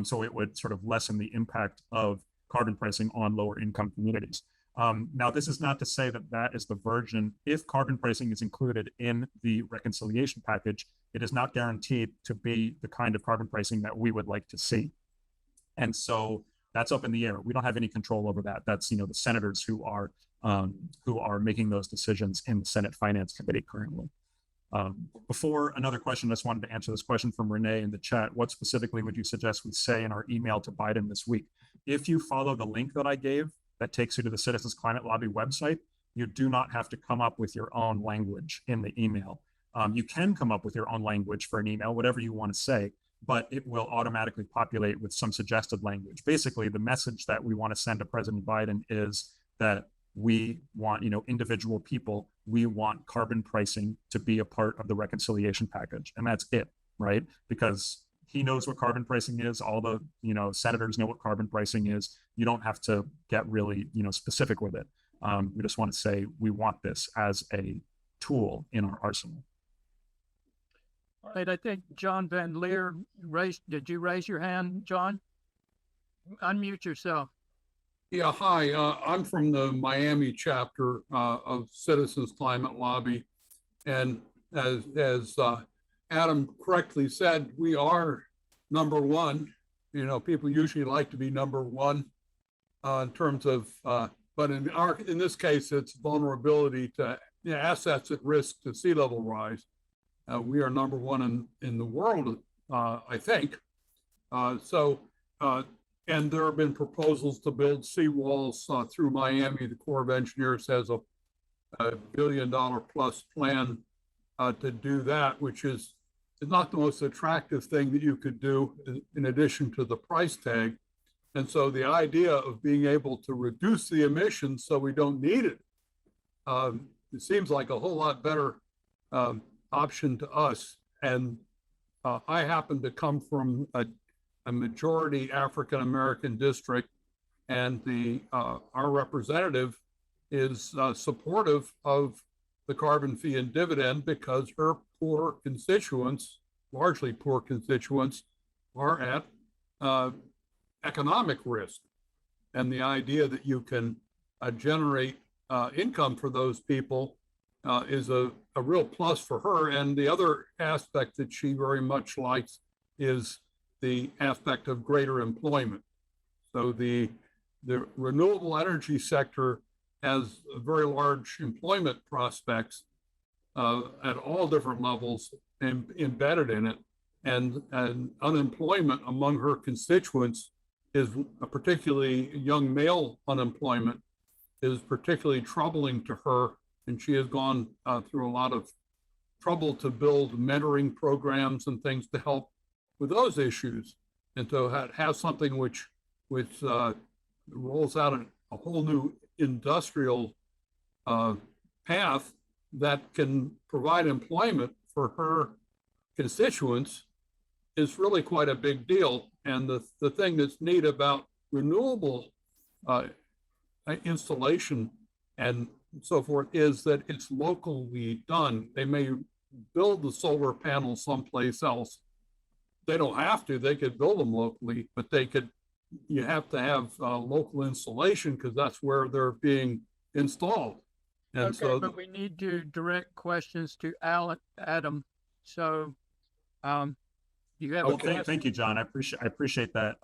So it would sort of lessen the impact of carbon pricing on lower income communities. Now, this is not to say that that is the version. If carbon pricing is included in the reconciliation package, it is not guaranteed to be the kind of carbon pricing that we would like to see. And so that's up in the air. We don't have any control over that. That's, the senators who are making those decisions in the Senate Finance Committee currently. Before another question, I just wanted to answer this question from Renee in the chat. What specifically would you suggest we say in our email to Biden this week? If you follow the link that I gave that takes you to the Citizens Climate Lobby website, you do not have to come up with your own language in the email. You can come up with your own language for an email, whatever you want to say, but it will automatically populate with some suggested language. Basically, the message that we want to send to President Biden is that we want, individual people, we want carbon pricing to be a part of the reconciliation package. And that's it, right? Because he knows what carbon pricing is. All the, senators know what carbon pricing is. You don't have to get really, specific with it. We just want to say we want this as a tool in our arsenal. all right, I think John Van Leer did you raise your hand, John? Unmute yourself. Yeah, hi. I'm from the Miami chapter of Citizens Climate Lobby. And as Adam correctly said, we are number one. People usually like to be number one in terms of, but in this case, it's vulnerability to assets at risk to sea level rise. We are number one in the world, I think. And there have been proposals to build seawalls through Miami. The Corps of Engineers has a $1 billion plus plan to do that, which is not the most attractive thing that you could do in addition to the price tag. And so the idea of being able to reduce the emissions so we don't need it, it seems like a whole lot better option to us. And I happen to come from a majority African-American district, and our representative is supportive of the carbon fee and dividend because her poor constituents, largely poor constituents, are at economic risk. And the idea that you can generate income for those people is a real plus for her. And the other aspect that she very much likes is the aspect of greater employment. So the renewable energy sector has very large employment prospects at all different levels embedded in it. And unemployment among her constituents is particularly young male unemployment is particularly troubling to her. And she has gone through a lot of trouble to build mentoring programs and things to help with those issues, and to have something which rolls out a whole new industrial path that can provide employment for her constituents is really quite a big deal. And the thing that's neat about renewable installation and so forth is that it's locally done. They may build the solar panels someplace else. They don't have to, they could build them locally, but you have to have local installation because that's where they're being installed. And okay, so, but we need to direct questions to Adam. So, you have. Well, thank you, John. I appreciate that.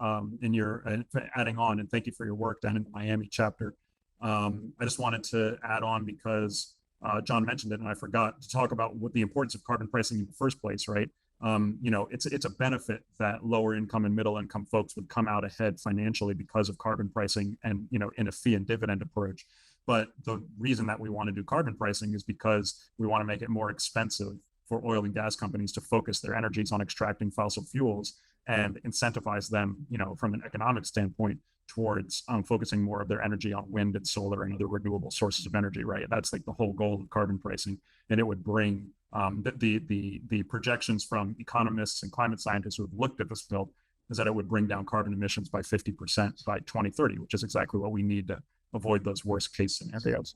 In your adding on, and thank you for your work down in the Miami chapter. I just wanted to add on because John mentioned it, and I forgot to talk about what the importance of carbon pricing in the first place, right? It's a benefit that lower income and middle income folks would come out ahead financially because of carbon pricing and, in a fee and dividend approach. But the reason that we want to do carbon pricing is because we want to make it more expensive for oil and gas companies to focus their energies on extracting fossil fuels and incentivize them, from an economic standpoint towards focusing more of their energy on wind and solar and other renewable sources of energy, right? That's like the whole goal of carbon pricing. And it would bring the projections from economists and climate scientists who have looked at this field is that it would bring down carbon emissions by 50% by 2030, which is exactly what we need to avoid those worst case scenarios.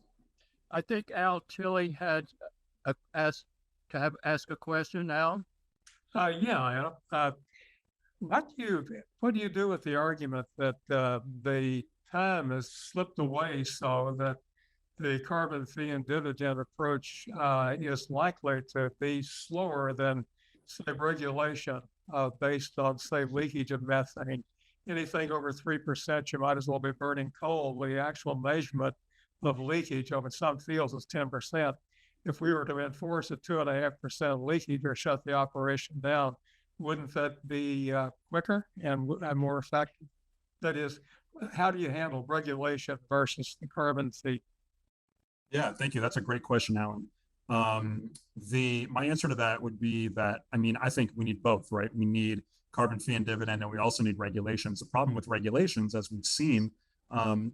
I think Al Tilley had asked to ask a question. Al? Yeah. What do you do with the argument that the time has slipped away so that the carbon fee and dividend approach is likely to be slower than, say, regulation based on, say, leakage of methane? Anything over 3%, you might as well be burning coal. The actual measurement of leakage over some fields is 10%. If we were to enforce a 2.5% leakage or shut the operation down, wouldn't that be quicker and more effective? That is, how do you handle regulation versus the carbon fee? Yeah, thank you. That's a great question, Alan. My answer to that would be that, I think we need both, right? We need carbon fee and dividend, and we also need regulations. The problem with regulations, as we've seen,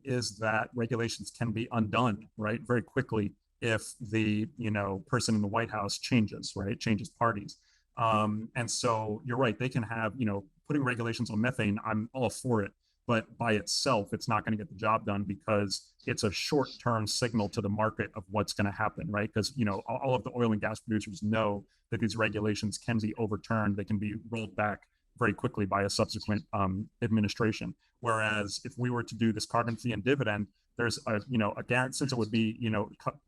is that regulations can be undone, right, very quickly if the person in the White House changes parties. And so you're right, they can have, putting regulations on methane, I'm all for it. But by itself, it's not going to get the job done because it's a short-term signal to the market of what's going to happen, right? Because, all of the oil and gas producers know that these regulations can be overturned. They can be rolled back very quickly by a subsequent administration. Whereas if we were to do this carbon fee and dividend, there's a guarantee, since it would be,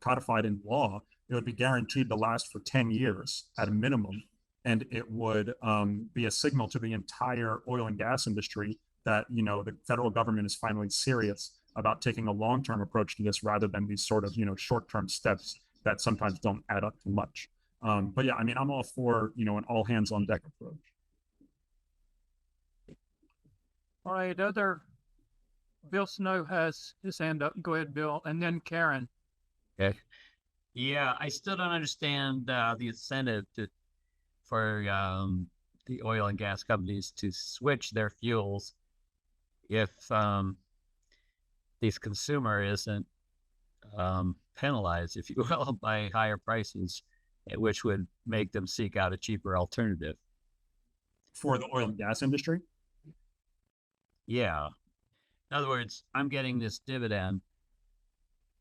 codified in law, it would be guaranteed to last for 10 years at a minimum. And it would be a signal to the entire oil and gas industry that, the federal government is finally serious about taking a long-term approach to this rather than these sort of, short-term steps that sometimes don't add up to much. But yeah, I'm all for, an all hands on deck approach. All right, Bill Snow has his hand up. Go ahead, Bill, and then Karen. Okay. Yeah, I still don't understand the incentive for the oil and gas companies to switch their fuels if this consumer isn't penalized, if you will, by higher prices, which would make them seek out a cheaper alternative. For the oil and gas industry? Yeah. In other words, I'm getting this dividend,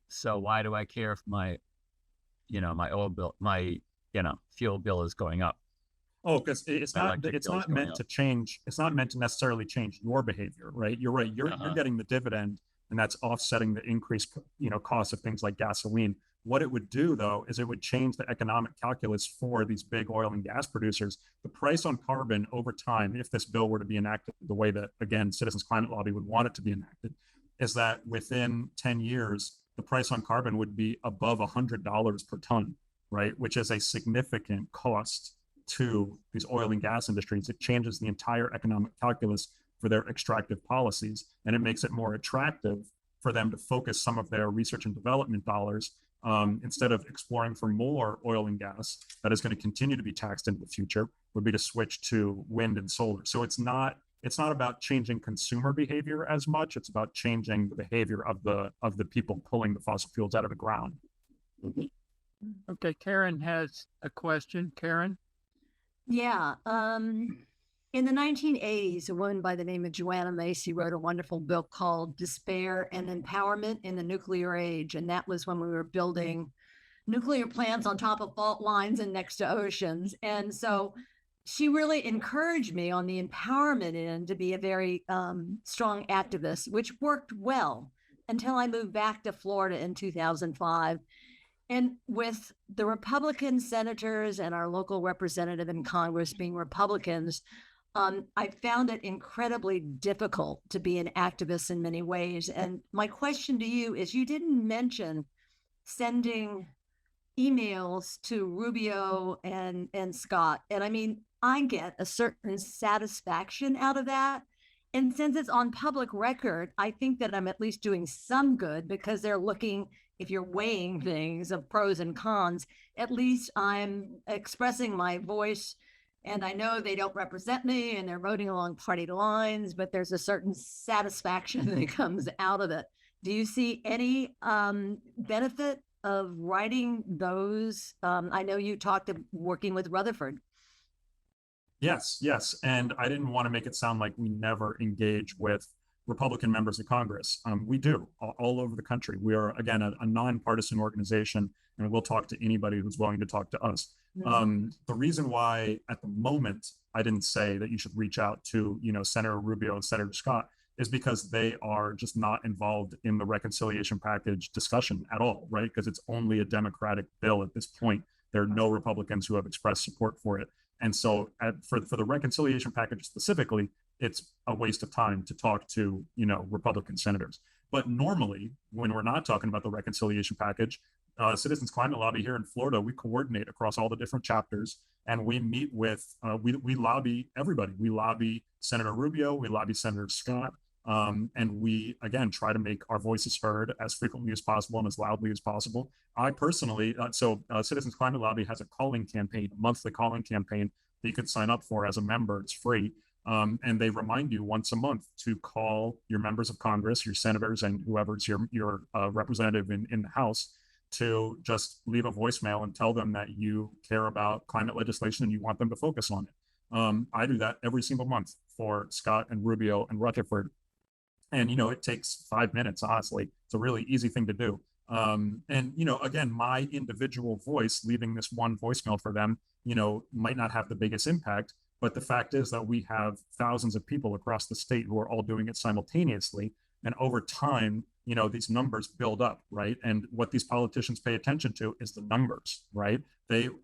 so why do I care if my oil bill, my fuel bill is going up? Oh, because it's not meant to change. It's not meant to necessarily change your behavior, right? You're right. You're getting the dividend, and that's offsetting the increased, cost of things like gasoline. What it would do, though, is it would change the economic calculus for these big oil and gas producers. The price on carbon over time, if this bill were to be enacted the way that, again, Citizens Climate Lobby would want it to be enacted, is that within 10 years, the price on carbon would be above $100 per ton, right? Which is a significant cost to these oil and gas industries. It changes the entire economic calculus for their extractive policies, and it makes it more attractive for them to focus some of their research and development dollars instead of exploring for more oil and gas that is going to continue to be taxed into the future, would be to switch to wind and solar. So it's not about changing consumer behavior as much. It's about changing the behavior of the people pulling the fossil fuels out of the ground. Okay, Karen has a question. Karen? Yeah. In the 1980s, a woman by the name of Joanna Macy wrote a wonderful book called Despair and Empowerment in the Nuclear Age. And that was when we were building nuclear plants on top of fault lines and next to oceans. And so she really encouraged me on the empowerment end to be a very strong activist, which worked well until I moved back to Florida in 2005. And with the Republican senators and our local representative in Congress being Republicans, I found it incredibly difficult to be an activist in many ways. And my question to you is, you didn't mention sending emails to Rubio and Scott. And I mean, I get a certain satisfaction out of that. And since it's on public record, I think that I'm at least doing some good, because they're looking, if you're weighing things of pros and cons, at least I'm expressing my voice. And I know they don't represent me and they're voting along party lines, but there's a certain satisfaction that comes out of it. Do you see any benefit of writing those? I know you talked of working with Rutherford. Yes. And I didn't want to make it sound like we never engage with Republican members of Congress. We do all over the country. We are, again, a nonpartisan organization, and we'll talk to anybody who's willing to talk to us. The reason why at the moment I didn't say that you should reach out to, Senator Rubio and Senator Scott is because they are just not involved in the reconciliation package discussion at all, right? Because it's only a Democratic bill at this point. There are no Republicans who have expressed support for it. And so for the reconciliation package specifically, it's a waste of time to talk to, Republican senators. But normally, when we're not talking about the reconciliation package, Citizens Climate Lobby here in Florida, we coordinate across all the different chapters, and we meet with, we lobby everybody. We lobby Senator Rubio, we lobby Senator Scott, and we, again, try to make our voices heard as frequently as possible and as loudly as possible. I personally, Citizens Climate Lobby has a calling campaign, a monthly calling campaign that you can sign up for as a member. It's free. And they remind you once a month to call your members of Congress, your senators, and whoever's your representative in the House, to just leave a voicemail and tell them that you care about climate legislation and you want them to focus on it. I do that every single month for Scott and Rubio and Rutherford. And, it takes 5 minutes, honestly. It's a really easy thing to do. And, again, my individual voice, leaving this one voicemail for them, might not have the biggest impact. But the fact is that we have thousands of people across the state who are all doing it simultaneously. And over time, these numbers build up, right? And what these politicians pay attention to is the numbers, right?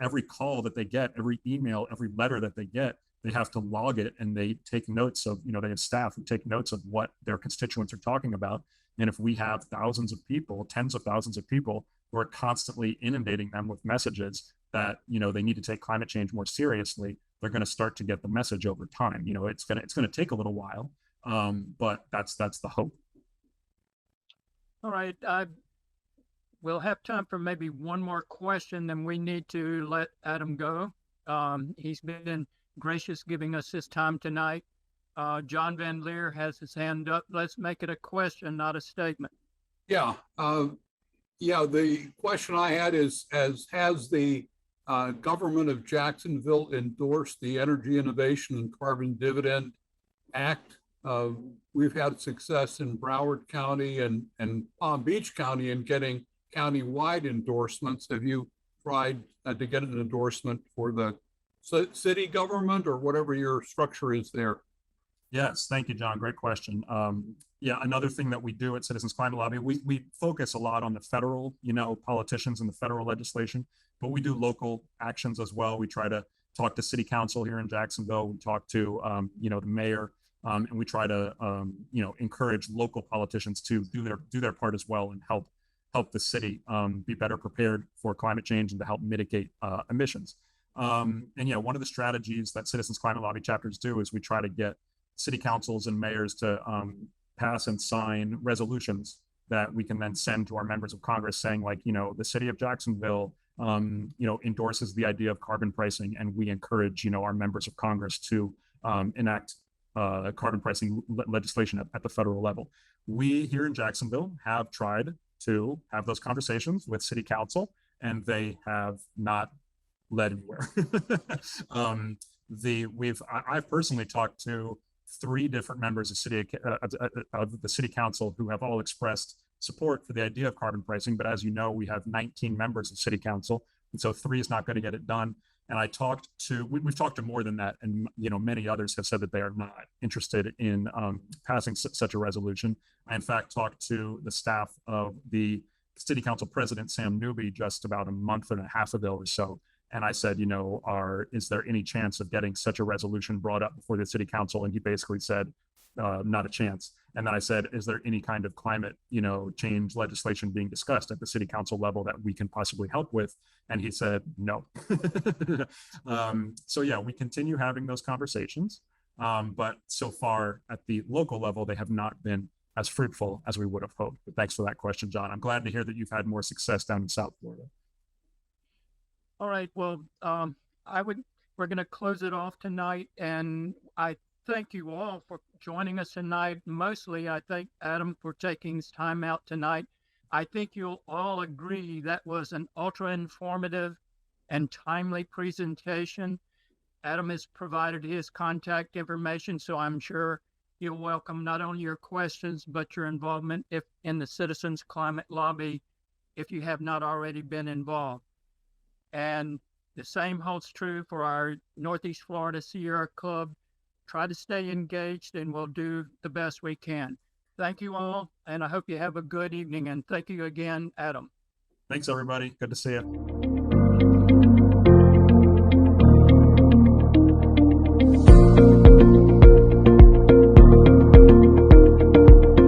Every call that they get, every email, every letter that they get, they have to log it, and they take notes of, they have staff who take notes of what their constituents are talking about. And if we have thousands of people, tens of thousands of people who are constantly inundating them with messages that, they need to take climate change more seriously, they're going to start to get the message over time. It's going to take a little while, but that's the hope. All right. We'll have time for maybe one more question, then we need to let Adam go. He's been gracious giving us his time tonight. John Van Leer has his hand up. Let's make it a question, not a statement. Yeah. The question I had is, has the government of Jacksonville endorsed the Energy Innovation and Carbon Dividend Act? We've had success in Broward County and Palm Beach County in getting county-wide endorsements. Have you tried to get an endorsement for the city government or whatever your structure is there? Yes, thank you, John. Great question. Yeah, another thing that we do at Citizens Climate Lobby, we focus a lot on the federal, politicians and the federal legislation, but we do local actions as well. We try to talk to city council here in Jacksonville. We talk to, the mayor, and we try to, encourage local politicians to do their part as well and help the city be better prepared for climate change and to help mitigate emissions. And one of the strategies that Citizens Climate Lobby chapters do is we try to get city councils and mayors to pass and sign resolutions that we can then send to our members of Congress saying, like, the city of Jacksonville, endorses the idea of carbon pricing, and we encourage, our members of Congress to enact carbon pricing legislation at the federal level. We here in Jacksonville have tried to have those conversations with city council, and they have not led anywhere. I've personally talked to 3 different members of the city council who have all expressed support for the idea of carbon pricing. But as you know, we have 19 members of city council, and so 3 is not going to get it done. And we've talked to more than that, and many others have said that they are not interested in passing such a resolution. I in fact talked to the staff of the city council president, Sam Newby, just about a month and a half ago or so. And I said, is there any chance of getting such a resolution brought up before the city council? And he basically said, not a chance. And then I said, is there any kind of climate, change legislation being discussed at the city council level that we can possibly help with? And he said, no. So yeah, we continue having those conversations. But so far at the local level, they have not been as fruitful as we would have hoped. But thanks for that question, John. I'm glad to hear that you've had more success down in South Florida. All right. Well, we're going to close it off tonight, and I thank you all for joining us tonight. Mostly, I thank Adam for taking his time out tonight. I think you'll all agree that was an ultra informative and timely presentation. Adam has provided his contact information, so I'm sure he'll welcome not only your questions, but your involvement in the Citizens Climate Lobby if you have not already been involved. And the same holds true for our Northeast Florida Sierra Club. Try to stay engaged, and we'll do the best we can. Thank you all, and I hope you have a good evening. And thank you again, Adam. Thanks, everybody. Good to see you.